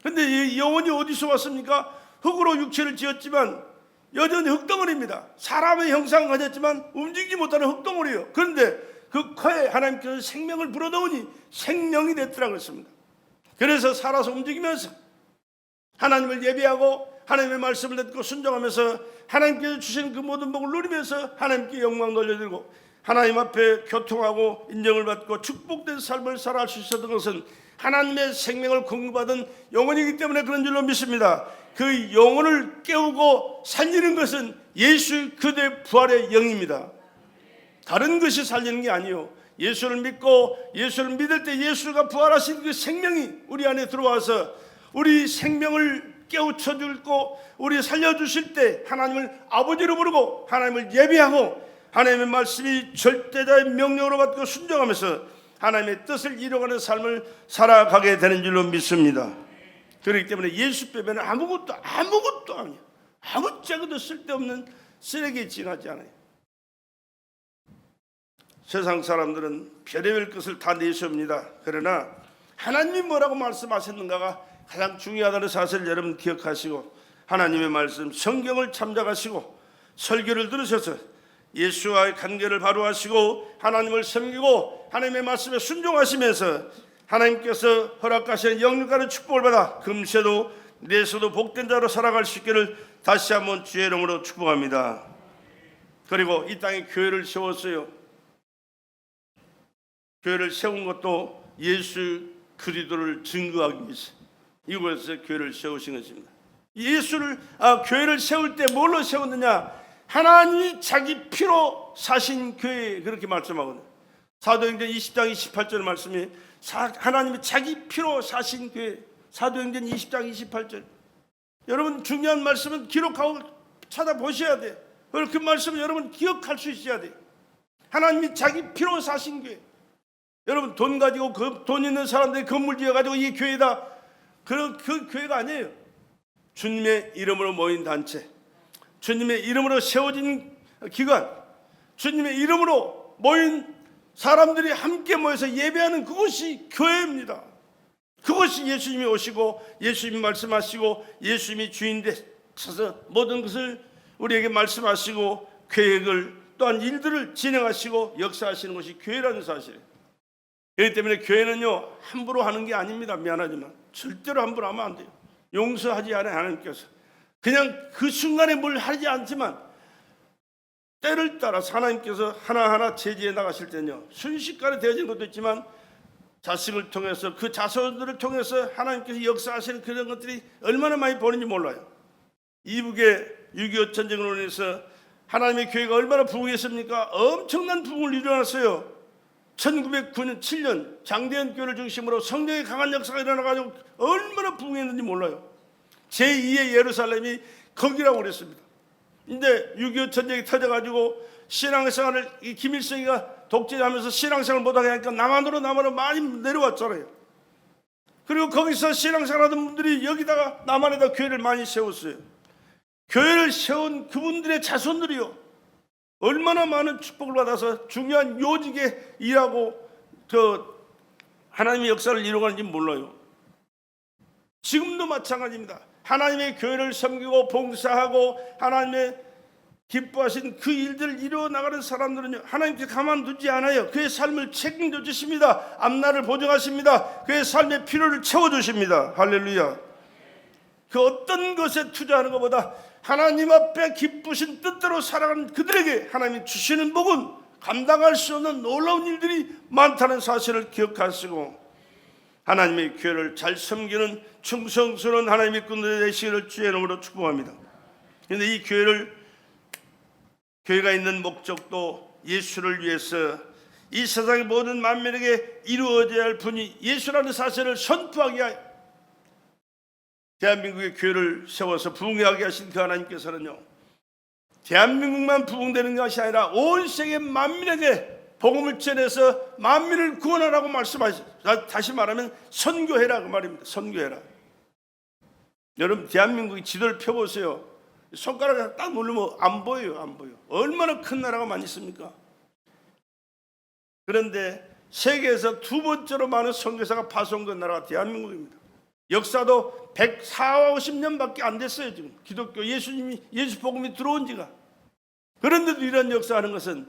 그런데 이 영혼이 어디서 왔습니까? 흙으로 육체를 지었지만 여전히 흙덩어리입니다. 사람의 형상을 가졌지만 움직이지 못하는 흙덩어리예요. 그런데 그 코에 하나님께서 생명을 불어넣으니 생명이 됐더라고 했습니다. 그래서 살아서 움직이면서 하나님을 예배하고 하나님의 말씀을 듣고 순종하면서 하나님께서 주신 그 모든 복을 누리면서 하나님께 영광 돌려드리고 하나님 앞에 교통하고 인정을 받고 축복된 삶을 살아갈 수 있었던 것은 하나님의 생명을 공급받은 영혼이기 때문에 그런 줄로 믿습니다. 그 영혼을 깨우고 살리는 것은 예수 그대 부활의 영입니다. 다른 것이 살리는 게 아니에요. 예수를 믿고 예수를 믿을 때 예수가 부활하신 그 생명이 우리 안에 들어와서 우리 생명을 깨우쳐 주고 우리 살려주실 때 하나님을 아버지로 부르고 하나님을 예배하고 하나님의 말씀이 절대자의 명령으로 받고 순종하면서 하나님의 뜻을 이루어가는 삶을 살아가게 되는 줄로 믿습니다. 그렇기 때문에 예수 빼면 아무것도 아니에요. 아무짝에도 쓸데없는 쓰레기에 지나지 않아요. 세상 사람들은 별의별 것을 다 내세웁니다. 그러나 하나님이 뭐라고 말씀하셨는가가 가장 중요하다는 사실을 여러분 기억하시고 하나님의 말씀 성경을 참작하시고 설교를 들으셔서 예수와의 관계를 바로 하시고 하나님을 섬기고 하나님의 말씀에 순종하시면서 하나님께서 허락하시는 영육간의 축복을 받아 금세도 내세도 복된 자로 살아갈 수 있기를 다시 한번 주의 이름으로 축복합니다. 그리고 이 땅에 교회를 세웠어요. 교회를 세운 것도 예수 그리스도를 증거하기 위해서 이곳에서 교회를 세우신 것입니다. 교회를 세울 때 뭘로 세웠느냐? 하나님이 자기 피로 사신 교회, 그렇게 말씀하거든요. 사도행전 20장 28절 말씀이 하나님이 자기 피로 사신 교회. 사도행전 20장 28절. 여러분 중요한 말씀은 기록하고 찾아보셔야 돼요. 그 말씀을 여러분 기억할 수 있어야 돼요. 하나님이 자기 피로 사신 교회. 여러분 돈 가지고 돈 있는 사람들이 건물 지어가지고 이 교회다, 그 교회가 아니에요. 주님의 이름으로 모인 단체, 주님의 이름으로 세워진 기관, 주님의 이름으로 모인 사람들이 함께 모여서 예배하는 그것이 교회입니다. 그것이 예수님이 오시고 예수님이 말씀하시고 예수님이 주인 되셔서 모든 것을 우리에게 말씀하시고 계획을 또한 일들을 진행하시고 역사하시는 것이 교회라는 사실이에요. 그렇기 때문에 교회는요 함부로 하는 게 아닙니다. 미안하지만 절대로 함부로 하면 안 돼요. 용서하지 않아요. 하나님께서 그냥 그 순간에 뭘 하지 않지만 때를 따라서 하나님께서 하나하나 제지해 나가실 때는요 순식간에 되어진 것도 있지만 자식을 통해서 그 자손들을 통해서 하나님께서 역사하시는 그런 것들이 얼마나 많이 보는지 몰라요. 이북의 6.25 전쟁으로 인해서 하나님의 교회가 얼마나 부흥했습니까? 엄청난 부흥을 일어났어요. 1909년 7년 장대현 교회를 중심으로 성령의 강한 역사가 일어나가지고 얼마나 부흥했는지 몰라요. 제2의 예루살렘이 거기라고 그랬습니다. 근데 6.25 전쟁이 터져가지고 신앙생활을 이 김일성이가 독재하면서 신앙생활을 못하게 하니까 남한으로 많이 내려왔잖아요. 그리고 거기서 신앙생활하던 분들이 여기다가 남한에다 교회를 많이 세웠어요. 교회를 세운 그분들의 자손들이요 얼마나 많은 축복을 받아서 중요한 요직에 일하고 하나님의 역사를 이루어가는지 몰라요. 지금도 마찬가지입니다. 하나님의 교회를 섬기고 봉사하고 하나님의 기뻐하신 그 일들을 이루어 나가는 사람들은요 하나님께 가만두지 않아요. 그의 삶을 책임져 주십니다. 앞날을 보증하십니다. 그의 삶의 필요를 채워주십니다. 할렐루야. 그 어떤 것에 투자하는 것보다 하나님 앞에 기쁘신 뜻대로 살아가는 그들에게 하나님이 주시는 복은 감당할 수 없는 놀라운 일들이 많다는 사실을 기억하시고 하나님의 교회를 잘 섬기는 충성스러운 하나님의 군대 되시기를 주의 이름으로 축복합니다. 그런데 이 교회가 있는 목적도 예수를 위해서 이 세상의 모든 만민에게 이루어져야 할 분이 예수라는 사실을 선포하게 하여 대한민국의 교회를 세워서 부흥하게 하신 그 하나님께서는요, 대한민국만 부흥되는 것이 아니라 온 세계 만민에게 복음을 전해서 만민을 구원하라고 말씀하셨어요. 다시 말하면 선교해라 그 말입니다. 선교해라. 여러분, 대한민국의 지도를 펴보세요. 손가락에 딱 누르면 안 보여요. 안 보여. 얼마나 큰 나라가 많이 있습니까? 그런데 세계에서 두 번째로 많은 선교사가 파송된 나라가 대한민국입니다. 역사도 140-50년밖에 안 됐어요. 지금 기독교 예수 복음이 들어온 지가. 그런데도 이런 역사하는 것은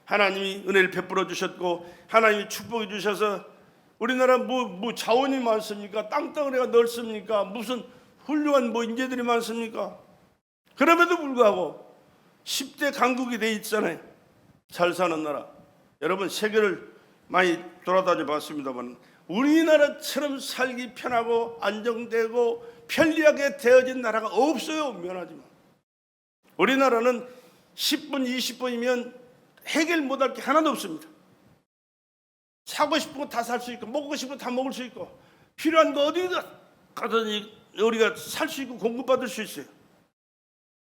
하나님이 은혜를 베풀어 주셨고 하나님이 축복해 주셔서 우리나라 뭐 자원이 많습니까? 땅덩어리가 넓습니까? 무슨 훌륭한 인재들이 많습니까? 그럼에도 불구하고 10대 강국이 돼 있잖아요. 잘 사는 나라. 여러분, 세계를 많이 돌아다녀 봤습니다만 우리나라처럼 살기 편하고 안정되고 편리하게 되어진 나라가 없어요. 미안하지만 우리나라는 10분 20분이면 해결 못할 게 하나도 없습니다. 사고 싶은 거 다 살 수 있고 먹고 싶은 거 다 먹을 수 있고 필요한 거 어디가 가든지 우리가 살 수 있고 공급받을 수 있어요.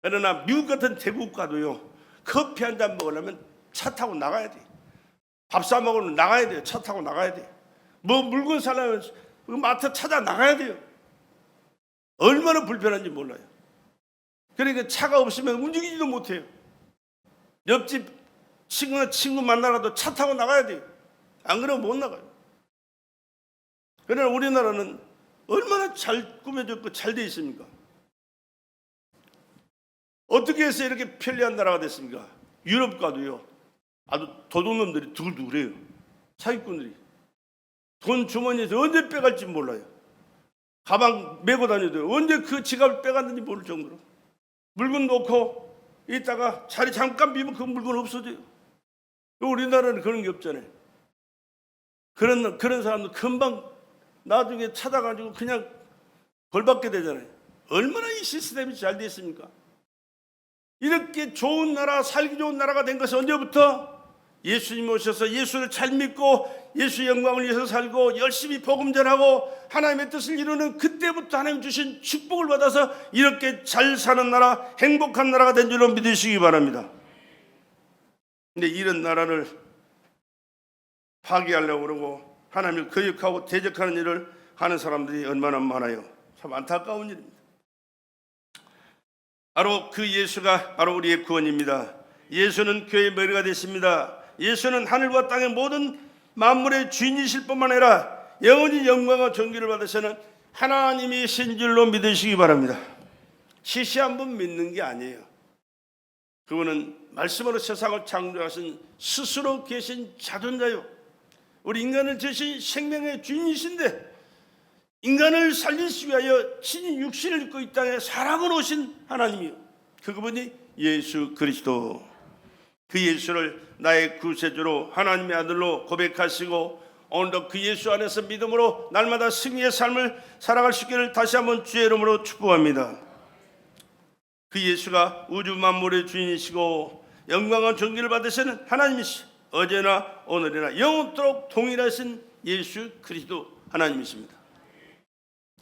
그러나 미국 같은 대국 가도요, 커피 한 잔 먹으려면 차 타고 나가야 돼요. 밥 사 먹으면 나가야 돼요. 차 타고 나가야 돼요. 물건 사려면 마트 찾아 나가야 돼요. 얼마나 불편한지 몰라요. 그러니까 차가 없으면 움직이지도 못해요. 옆집 친구 만나라도 차 타고 나가야 돼요. 안 그러면 못 나가요. 그러나 우리나라는 얼마나 잘 꾸며졌고 잘 돼 있습니까? 어떻게 해서 이렇게 편리한 나라가 됐습니까? 유럽 가도요, 아주 도둑놈들이 두글두글해요. 사기꾼들이 돈 주머니에서 언제 빼갈지 몰라요. 가방 메고 다녀도 언제 그 지갑을 빼갔는지 모를 정도로 물건 놓고 있다가 자리 잠깐 비면 그 물건 없어져요. 우리나라는 그런 게 없잖아요. 그런 사람들 금방 나중에 찾아가지고 그냥 벌받게 되잖아요. 얼마나 이 시스템이 잘 돼 있습니까? 이렇게 좋은 나라, 살기 좋은 나라가 된 것은 언제부터? 예수님 오셔서 예수를 잘 믿고 예수의 영광을 위해서 살고 열심히 복음 전하고 하나님의 뜻을 이루는 그때부터 하나님 주신 축복을 받아서 이렇게 잘 사는 나라, 행복한 나라가 된 줄로 믿으시기 바랍니다. 근데 이런 나라를 파괴하려고 그러고 하나님을 거역하고 대적하는 일을 하는 사람들이 얼마나 많아요. 참 안타까운 일입니다. 바로 그 예수가 바로 우리의 구원입니다. 예수는 교회의 머리가 되십니다. 예수는 하늘과 땅의 모든 만물의 주인이실 뿐만 아니라 영원히 영광과 존귀를 받으시는 하나님이신 줄로 믿으시기 바랍니다. 시시한 분 믿는 게 아니에요. 그분은 말씀으로 세상을 창조하신 스스로 계신 자존자요, 우리 인간을 지으신 생명의 주인이신데 인간을 살리시기 위하여 친히 육신을 입고 이 땅에 사람으로 오신 하나님이요, 그분이 예수 그리스도. 그 예수를 나의 구세주로 하나님의 아들로 고백하시고 오늘도 그 예수 안에서 믿음으로 날마다 승리의 삶을 살아갈 수 있기를 다시 한번 주의 이름으로 축복합니다. 그 예수가 우주 만물의 주인이시고 영광과 존귀를 받으시는 하나님이시, 어제나 오늘이나 영원토록 동일하신 예수 그리스도 하나님이십니다.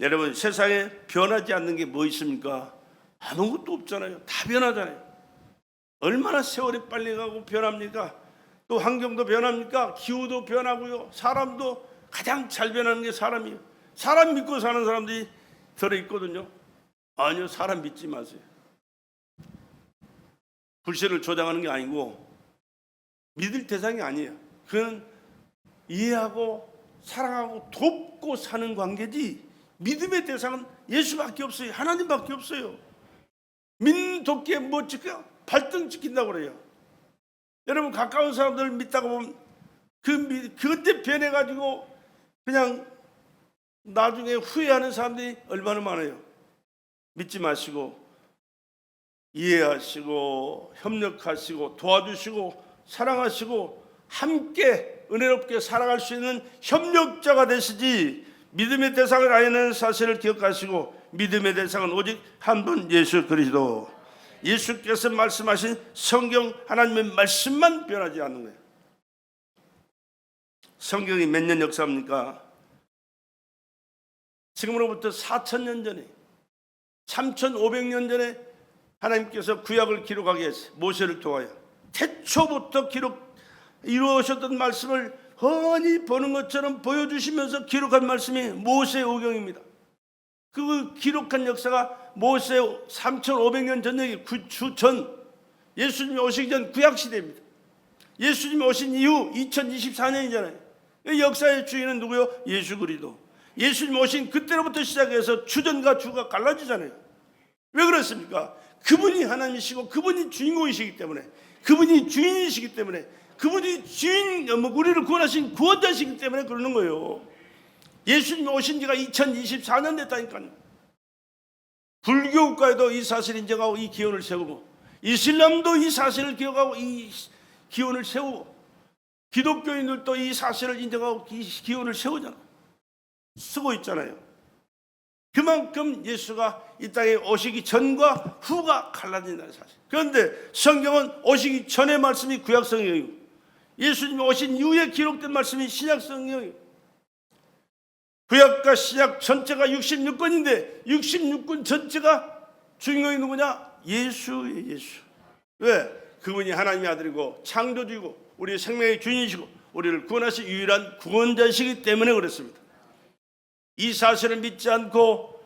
여러분, 세상에 변하지 않는 게 뭐 있습니까? 아무것도 없잖아요. 다 변하잖아요. 얼마나 세월이 빨리 가고 변합니까? 또 환경도 변합니까? 기후도 변하고요. 사람도 가장 잘 변하는 게 사람이에요. 사람 믿고 사는 사람들이 들어있거든요. 아니요, 사람 믿지 마세요. 불신을 조장하는 게 아니고 믿을 대상이 아니에요. 그는 이해하고 사랑하고 돕고 사는 관계지 믿음의 대상은 예수밖에 없어요. 하나님밖에 없어요. 믿는 돕기에 뭐 지켜요? 발등 지킨다고 그래요. 여러분, 가까운 사람들 믿다가 보면 그때 변해가지고 그냥 나중에 후회하는 사람들이 얼마나 많아요. 믿지 마시고 이해하시고 협력하시고 도와주시고 사랑하시고 함께 은혜롭게 살아갈 수 있는 협력자가 되시지, 믿음의 대상을 아니는 사실을 기억하시고 믿음의 대상은 오직 한 분 예수 그리스도. 예수께서 말씀하신 성경 하나님의 말씀만 변하지 않는 거예요. 성경이 몇 년 역사입니까? 지금으로부터 4,000년 전에, 3,500년 전에 하나님께서 구약을 기록하게 했어요. 모세를 통하여 태초부터 이루어졌던 말씀을 훤히 보는 것처럼 보여주시면서 기록한 말씀이 모세오경입니다. 그 기록한 역사가 모세 3,500년 전 얘기, 구주 전, 예수님이 오시기 전 구약시대입니다. 예수님이 오신 이후 2024년이잖아요. 역사의 주인은 누구요? 예수 그리스도. 예수님 오신 그때로부터 시작해서 주전과 주가 갈라지잖아요. 왜 그렇습니까? 그분이 하나님이시고 그분이 주인공이시기 때문에, 그분이 주인이시기 때문에, 그분이 우리를 구원하신 구원자시기 때문에 그러는 거예요. 예수님이 오신 지가 2024년 됐다니까요. 불교국가에도 이 사실을 인정하고 이 기원을 세우고, 이슬람도 이 사실을 기억하고 이 기원을 세우고, 기독교인들도 이 사실을 인정하고 이 기원을 세우잖아. 쓰고 있잖아요. 그만큼 예수가 이 땅에 오시기 전과 후가 갈라진다는 사실. 그런데 성경은 오시기 전의 말씀이 구약성경이고 예수님이 오신 이후에 기록된 말씀이 신약성경이에요. 구약과 신약 전체가 66권인데 66권 전체가 주인공이 누구냐? 예수예요. 예수. 왜? 그분이 하나님의 아들이고 창조주이고 우리의 생명의 주인이시고 우리를 구원하신 유일한 구원자이시기 때문에 그렇습니다. 이 사실을 믿지 않고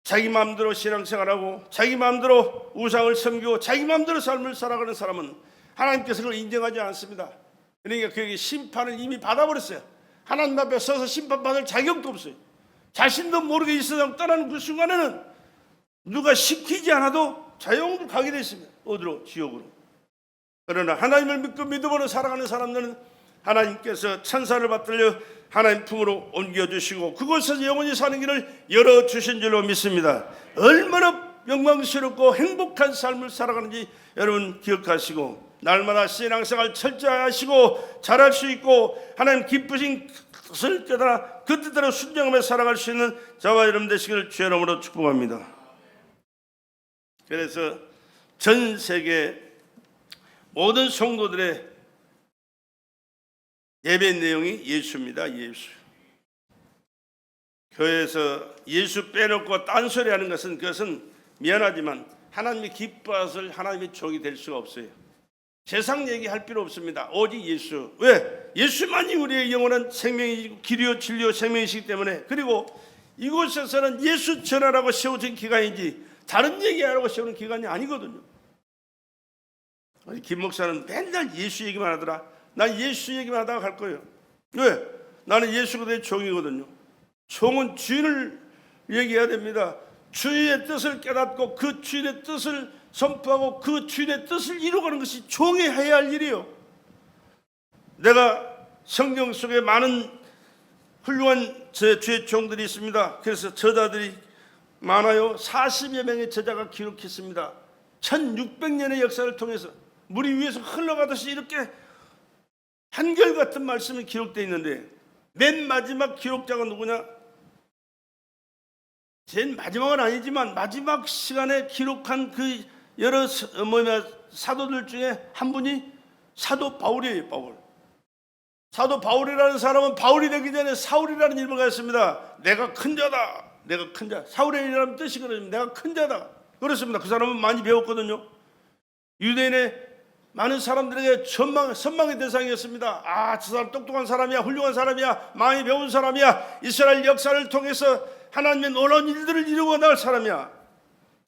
자기 마음대로 신앙생활하고 자기 마음대로 우상을 섬기고 자기 마음대로 삶을 살아가는 사람은 하나님께서 그걸 인정하지 않습니다. 그러니까 그에게 심판을 이미 받아버렸어요. 하나님 앞에 서서 심판받을 자격도 없어요. 자신도 모르게 이 세상 떠나는 그 순간에는 누가 시키지 않아도 자영으로 가게 되어 있습니다. 어디로? 지옥으로. 그러나 하나님을 믿고 믿음으로 살아가는 사람들은 하나님께서 천사를 받들려 하나님 품으로 옮겨주시고 그곳에서 영원히 사는 길을 열어주신 줄로 믿습니다. 얼마나 영광스럽고 행복한 삶을 살아가는지 여러분 기억하시고 날마다 신앙생활 철저히 하시고 잘할 수 있고 하나님 기쁘신 뜻을 깨달아 그 뜻대로 순종하며 살아갈 수 있는 저와 여러분 되시기를 주의 이름으로 축복합니다. 그래서 전 세계 모든 성도들의 예배 내용이 예수입니다. 예수. 교회에서 예수 빼놓고 딴소리 하는 것은 그것은 미안하지만 하나님이 기뻐하실 하나님의 종이 될 수가 없어요. 세상 얘기할 필요 없습니다. 오직 예수. 왜? 예수만이 우리의 영원한 생명이고 길이요 진리요 생명이시기 때문에. 그리고 이곳에서는 예수 전하라고 세워진 기간이지 다른 얘기하라고 세우는 기간이 아니거든요. 김 목사는 맨날 예수 얘기만 하더라. 난 예수 얘기만 하다가 갈 거예요. 왜? 나는 예수 그리스도의 종이거든요. 종은 주인을 얘기해야 됩니다. 주인의 뜻을 깨닫고 그 주인의 뜻을 선포하고 그 주인의 뜻을 이루어가는 것이 종이 해야 할 일이에요. 내가 성경 속에 많은 훌륭한 주의 종들이 있습니다. 그래서 저자들이 많아요. 40여 명의 저자가 기록했습니다. 1600년의 역사를 통해서 물이 위에서 흘러가듯이 이렇게 한결같은 말씀이 기록되어 있는데 맨 마지막 기록자가 누구냐? 제일 마지막은 아니지만 마지막 시간에 기록한 그 여러 사도들 중에 한 분이 사도 바울이에요. 바울. 사도 바울이라는 사람은 바울이 되기 전에 사울이라는 이름을 가졌습니다. 내가 큰 자다. 내가 큰 자. 사울의 이라는 뜻이거든요. 내가 큰 자다. 그렇습니다. 그 사람은 많이 배웠거든요. 유대인의 많은 사람들에게 선망의 대상이었습니다. 아, 저 사람 똑똑한 사람이야, 훌륭한 사람이야, 많이 배운 사람이야, 이스라엘 역사를 통해서 하나님의 놀라운 일들을 이루어 나갈 사람이야.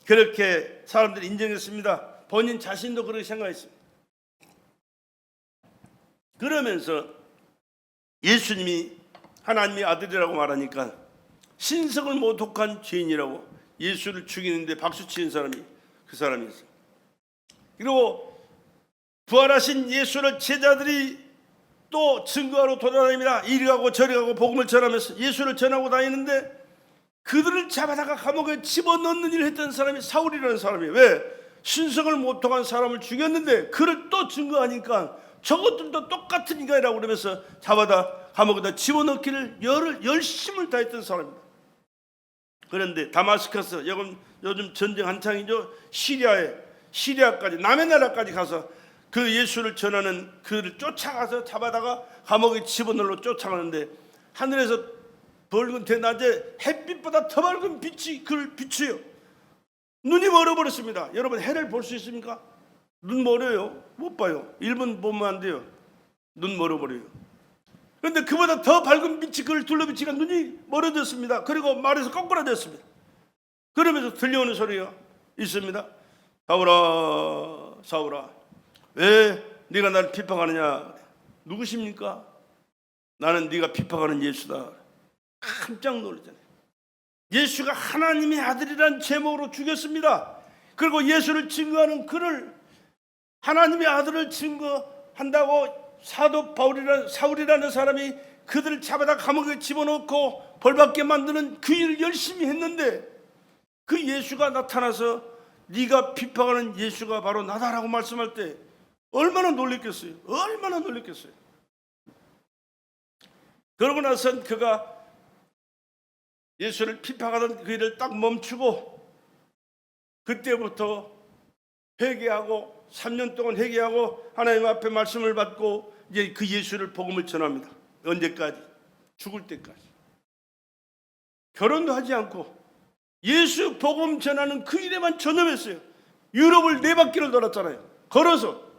그렇게 사람들이 인정했습니다. 본인 자신도 그렇게 생각했습니다. 그러면서 예수님이 하나님의 아들이라고 말하니까 신성을 모독한 죄인이라고 예수를 죽이는데 박수치는 사람이 그 사람이었어요. 그리고 부활하신 예수를 제자들이 또 증거하러 돌아다닙니다. 이리 가고 저리 가고 복음을 전하면서 예수를 전하고 다니는데 그들을 잡아다가 감옥에 집어넣는 일을 했던 사람이 사울이라는 사람이에요. 왜? 신성을 모독한 사람을 죽였는데 그를 또 증거하니까 저것들도 똑같은 인간이라고 그러면서 잡아다 감옥에다 집어넣기를 열심을 다했던 사람입니다. 그런데 다마스커스, 요즘 전쟁 한창이죠. 시리아까지 남의 나라까지 가서 그 예수를 전하는 그를 쫓아가서 잡아다가 감옥에 집어넣으러 쫓아가는데 하늘에서 밝은 대낮에 햇빛보다 더 밝은 빛이 그를 비추요. 눈이 멀어버렸습니다. 여러분 해를 볼 수 있습니까? 눈 멀어요. 못 봐요. 1분 보면 안 돼요. 눈 멀어버려요. 그런데 그보다 더 밝은 빛이 그를 둘러비치니까 눈이 멀어졌습니다. 그리고 말에서 거꾸로졌습니다. 그러면서 들려오는 소리가 있습니다. 사울아 사울아 왜 네가 나를 비방하느냐. 누구십니까? 나는 네가 비방하는 예수다. 깜짝 놀랐잖아요. 예수가 하나님의 아들이란 제목으로 죽였습니다. 그리고 예수를 증거하는 그를 하나님의 아들을 증거한다고 사도 사울이라는 사람이 그들을 잡아다 감옥에 집어넣고 벌받게 만드는 그 일을 열심히 했는데 그 예수가 나타나서 네가 비방하는 예수가 바로 나다라고 말씀할 때 얼마나 놀랬겠어요. 얼마나 놀랬겠어요. 그러고 나선 그가 예수를 비방하던 그 일을 딱 멈추고 그때부터 회개하고 3년 동안 회개하고 하나님 앞에 말씀을 받고 이제 그 예수를 복음을 전합니다. 언제까지? 죽을 때까지. 결혼도 하지 않고 예수 복음 전하는 그 일에만 전념했어요. 유럽을 4바퀴를 돌았잖아요. 걸어서.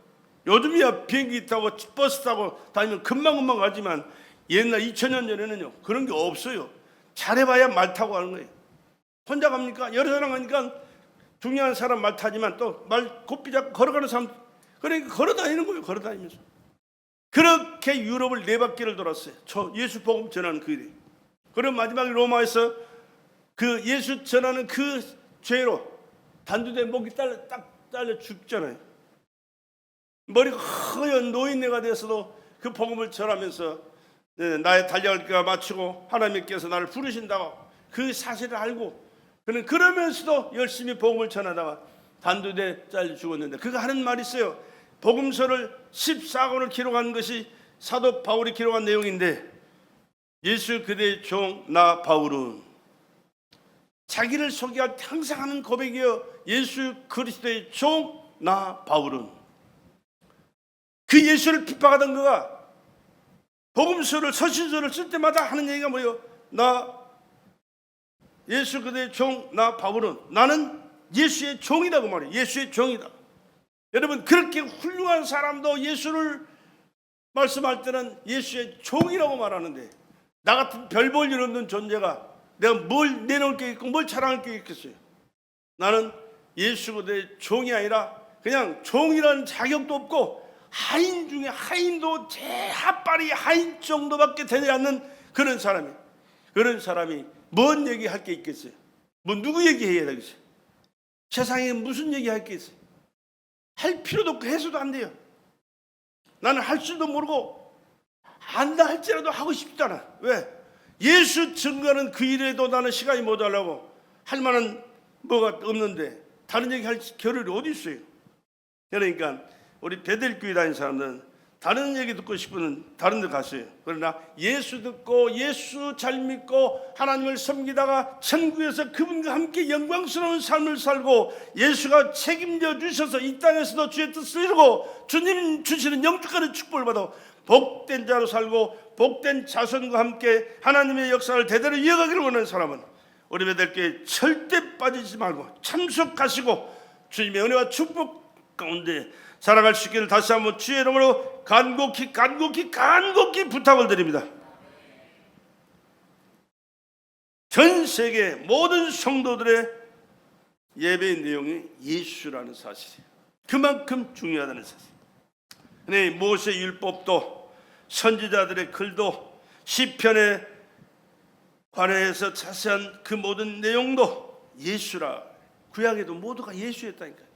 요즘이야 비행기 타고 버스 타고 다니면 금방금방 가지만 옛날 2000년 전에는요 그런 게 없어요. 잘해봐야 말 타고 가는 거예요. 혼자 갑니까? 여러 사람 가니까 중요한 사람 말 타지만 또 말 곱비 잡고 걸어가는 사람 그러니까 걸어다니는 거예요. 걸어다니면서 그렇게 유럽을 4바퀴를 돌았어요. 저 예수 복음 전하는 그 일이. 그리고 마지막에 로마에서 그 예수 전하는 그 죄로 단두대 목이 딱 잘려 죽잖아요. 머리가 허연 노인네가 돼서도 그 복음을 전하면서 나의 달려갈 길을 마치고 하나님께서 나를 부르신다고 그 사실을 알고 그는 그러면서도 열심히 복음을 전하다가 단두대 잘려 죽었는데 그가 하는 말이 있어요. 복음서를 14권을 기록한 것이 사도 바울이 기록한 내용인데 예수 그대의 종 나 바울은 자기를 소개할 때 항상 하는 고백이요. 예수 그리스도의 종 나 바울은 그 예수를 비판하던 그가 복음서를 서신서를 쓸 때마다 하는 얘기가 뭐예요? 나 예수 그대의 종 나 바울은 나는 예수의 종이라고 말해요. 예수의 종이다. 여러분 그렇게 훌륭한 사람도 예수를 말씀할 때는 예수의 종이라고 말하는데 나 같은 별 볼 일 없는 존재가 내가 뭘 내놓을 게 있고 뭘 자랑할 게 있겠어요. 나는 예수 그대의 종이 아니라 그냥 종이라는 자격도 없고 하인 중에 하인도 제하빨이 하인 정도밖에 되지 않는 그런 사람이 뭔 얘기할 게 있겠어요? 뭐 누구 얘기해야 되겠어요? 세상에 무슨 얘기할 게 있어요? 할 필요도 없고 해서도 안 돼요. 나는 할 줄도 모르고 안다 할지라도 하고 싶지 않아. 왜? 예수 증거하는 그 일에도 나는 시간이 모자라고 할 만한 뭐가 없는데 다른 얘기 할 겨를이 어디 있어요? 그러니까 우리 베델교회 다니는 사람들은 다른 얘기 듣고 싶으면 다른 데 갔어요. 그러나 예수 듣고 예수 잘 믿고 하나님을 섬기다가 천국에서 그분과 함께 영광스러운 삶을 살고 예수가 책임져 주셔서 이 땅에서도 주의 뜻을 이루고 주님 주시는 영특한 축복을 받아 복된 자로 살고 복된 자손과 함께 하나님의 역사를 대대로 이어가기를 원하는 사람은 우리 베델교회에 절대 빠지지 말고 참석하시고 주님의 은혜와 축복 가운데 살아갈 수 있기를 다시 한번 주의 이름으로 간곡히 부탁을 드립니다. 전 세계 모든 성도들의 예배의 내용이 예수라는 사실이에요. 그만큼 중요하다는 사실. 네, 모세 율법도 선지자들의 글도 시편에 관해서 자세한 그 모든 내용도 예수라. 구약에도 모두가 예수였다니까요.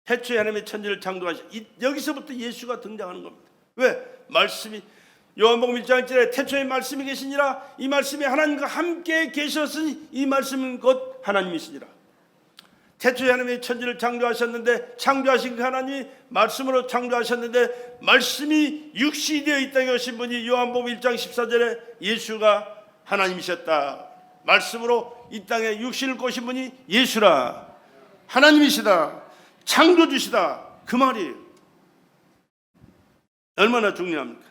태초에 하나님의 천지를 창조하신 여기서부터 예수가 등장하는 겁니다. 왜? 말씀이 요한복음 1장 1절에 태초에 말씀이 계시니라 이 말씀이 하나님과 함께 계셨으니 이 말씀은 곧 하나님이시니라. 태초에 하나님의 천지를 창조하셨는데 창조하신 그 하나님이 말씀으로 창조하셨는데 말씀이 육신이 되어 있다고 하신 분이 요한복음 1장 14절에 예수가 하나님이셨다. 말씀으로 이 땅에 육신을 꼬신 분이 예수라. 하나님이시다. 창조주시다. 그 말이에요. 얼마나 중요합니까?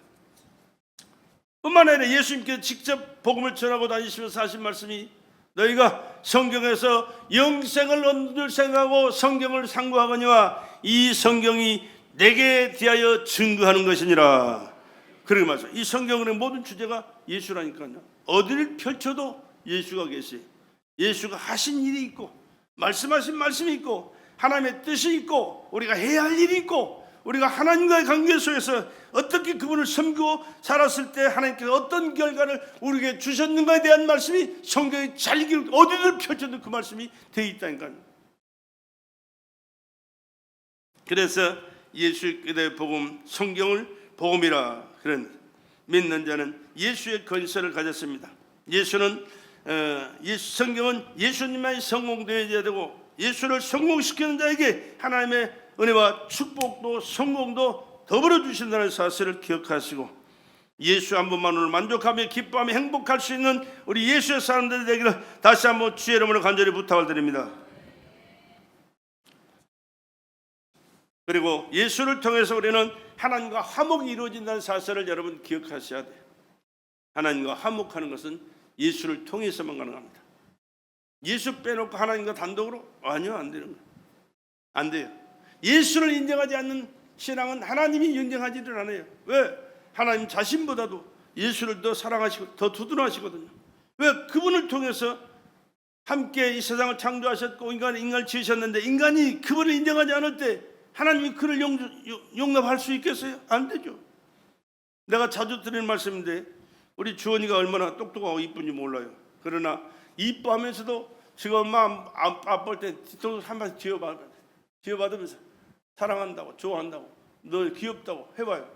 뿐만 아니라 예수님께서 직접 복음을 전하고 다니시면서 하신 말씀이 너희가 성경에서 영생을 얻을 생각하고 성경을 상고하거니와 이 성경이 내게 대하여 증거하는 것이니라. 그렇게 말씀. 이 성경의 모든 주제가 예수라니까요. 어디를 펼쳐도 예수가 계세요. 예수가 하신 일이 있고 말씀하신 말씀이 있고 하나님의 뜻이 있고 우리가 해야 할 일이 있고 우리가 하나님과의 관계 속에서 어떻게 그분을 섬기고 살았을 때 하나님께서 어떤 결과를 우리에게 주셨는가에 대한 말씀이 성경에 잘 어디를 펼쳐도 그 말씀이 되어 있다니까요. 그래서 예수의 복음, 성경을 복음이라 그런 믿는 자는 예수의 건설을 가졌습니다. 성경은 예수님만이 성공되어야 되고 예수를 성공시키는 자에게 하나님의 은혜와 축복도 성공도 더불어 주신다는 사실을 기억하시고 예수 한 분만으로 만족하며 기뻐하며 행복할 수 있는 우리 예수의 사람들이 되기를 다시 한번 주의 이름으로 간절히 부탁을 드립니다. 그리고 예수를 통해서 우리는 하나님과 화목이 이루어진다는 사실을 여러분 기억하셔야 돼요. 하나님과 화목하는 것은 예수를 통해서만 가능합니다. 예수 빼놓고 하나님과 단독으로? 아니요, 안 되는 거예요. 안 돼요. 예수를 인정하지 않는 신앙은 하나님이 인정하지를 않아요. 왜? 하나님 자신보다도 예수를 더 사랑하시고 더 두둔하시거든요. 왜? 그분을 통해서 함께 이 세상을 창조하셨고 인간을 지으셨는데 인간이 그분을 인정하지 않을 때 하나님이 그를 용납할 수 있겠어요? 안 되죠. 내가 자주 드리는 말씀인데 우리 주원이가 얼마나 똑똑하고 이쁜지 몰라요. 그러나 이뻐하면서도 지금 엄마 아플 때 뒤통수 한 번 쥐어받으면서 사랑한다고 좋아한다고 너 귀엽다고 해봐요.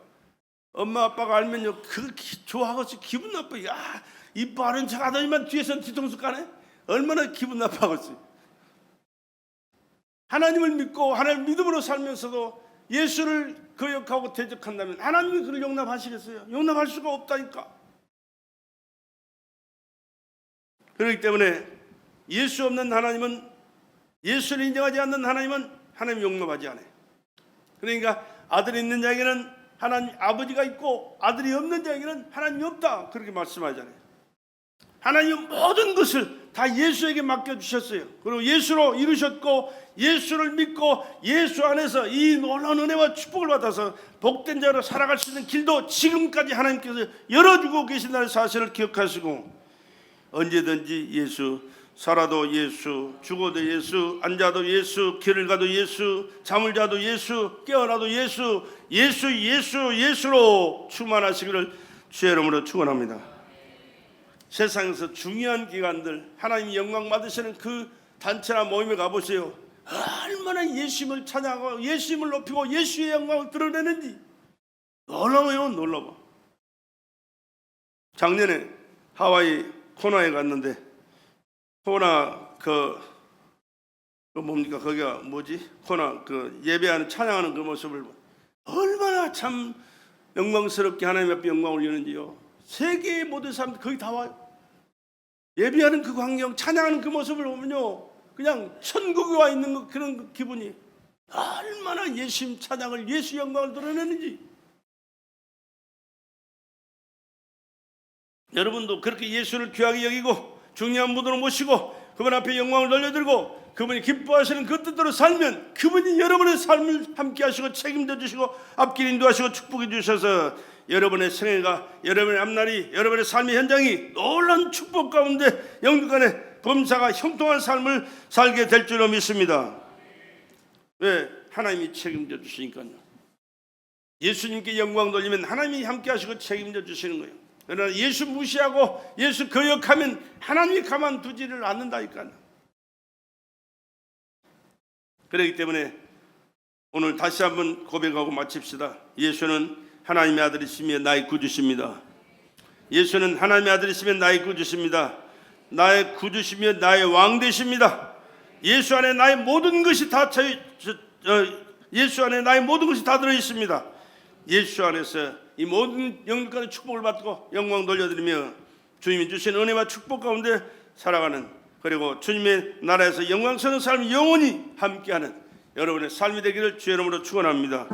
엄마 아빠가 알면요 그 좋아하겠지. 기분 나빠요. 야 이뻐하는 척 하더니만 뒤에서 뒤통수 까네. 얼마나 기분 나빠겠지. 하나님을 믿고 하나님 믿음으로 살면서도 예수를 거역하고 대적한다면 하나님이 그를 용납하시겠어요? 용납할 수가 없다니까. 그렇기 때문에 예수 없는 하나님은, 예수를 인정하지 않는 하나님은 하나님 용납하지 않아요. 그러니까 아들이 있는 자에게는 하나님 아버지가 있고 아들이 없는 자에게는 하나님이 없다, 그렇게 말씀하잖아요. 하나님은 모든 것을 다 예수에게 맡겨주셨어요. 그리고 예수로 이루셨고 예수를 믿고 예수 안에서 이 놀라운 은혜와 축복을 받아서 복된 자로 살아갈 수 있는 길도 지금까지 하나님께서 열어주고 계신다는 사실을 기억하시고 언제든지 예수, 살아도 예수, 죽어도 예수, 앉아도 예수, 길을 가도 예수, 잠을 자도 예수, 깨어나도 예수, 예수로 충만하시기를 주의 이름으로 축원합니다. 세상에서 중요한 기관들 하나님 영광 받으시는 그 단체나 모임에 가보세요. 얼마나 예수님을 찬양하고 예수님을 높이고 예수의 영광을 드러내는지 놀라워요. 놀라워. 작년에 하와이 코나에 갔는데 코나 뭡니까 거기가 뭐지? 코나 예배하는 찬양하는 그 모습을 얼마나 참 영광스럽게 하나님 앞에 영광을 올리는지요. 세계의 모든 사람들 거기 다 와요. 예배하는 그 광경, 찬양하는 그 모습을 보면요 그냥 천국에 와 있는 그런 기분이, 얼마나 예수님 찬양을 예수 영광을 드러내는지. 여러분도 그렇게 예수를 귀하게 여기고 중요한 분으로 모시고 그분 앞에 영광을 돌려들고 그분이 기뻐하시는 그 뜻대로 살면 그분이 여러분의 삶을 함께 하시고 책임져 주시고 앞길 인도하시고 축복해 주셔서 여러분의 생애가, 여러분의 앞날이, 여러분의 삶의 현장이 놀라운 축복 가운데 영육간의 범사가 형통한 삶을 살게 될 줄로 믿습니다. 왜? 하나님이 책임져 주시니까요. 예수님께 영광 돌리면 하나님이 함께 하시고 책임져 주시는 거예요. 그러나 예수 무시하고 예수 거역하면 하나님이 가만두지를 않는다니까요. 그렇기 때문에 오늘 다시 한번 고백하고 마칩시다. 예수는 하나님의 아들이시며 나의 구주십니다. 예수는 하나님의 아들이시며 나의 구주십니다. 나의 구주시며 나의 왕 되십니다. 예수 안에 나의 모든 것이 다 예수 안에 나의 모든 것이 다 들어 있습니다. 예수 안에서 이 모든 영육간의 축복을 받고 영광 돌려드리며 주님이 주신 은혜와 축복 가운데 살아가는, 그리고 주님의 나라에서 영광스러운 삶 영원히 함께하는 여러분의 삶이 되기를 주의 이름으로 축원합니다.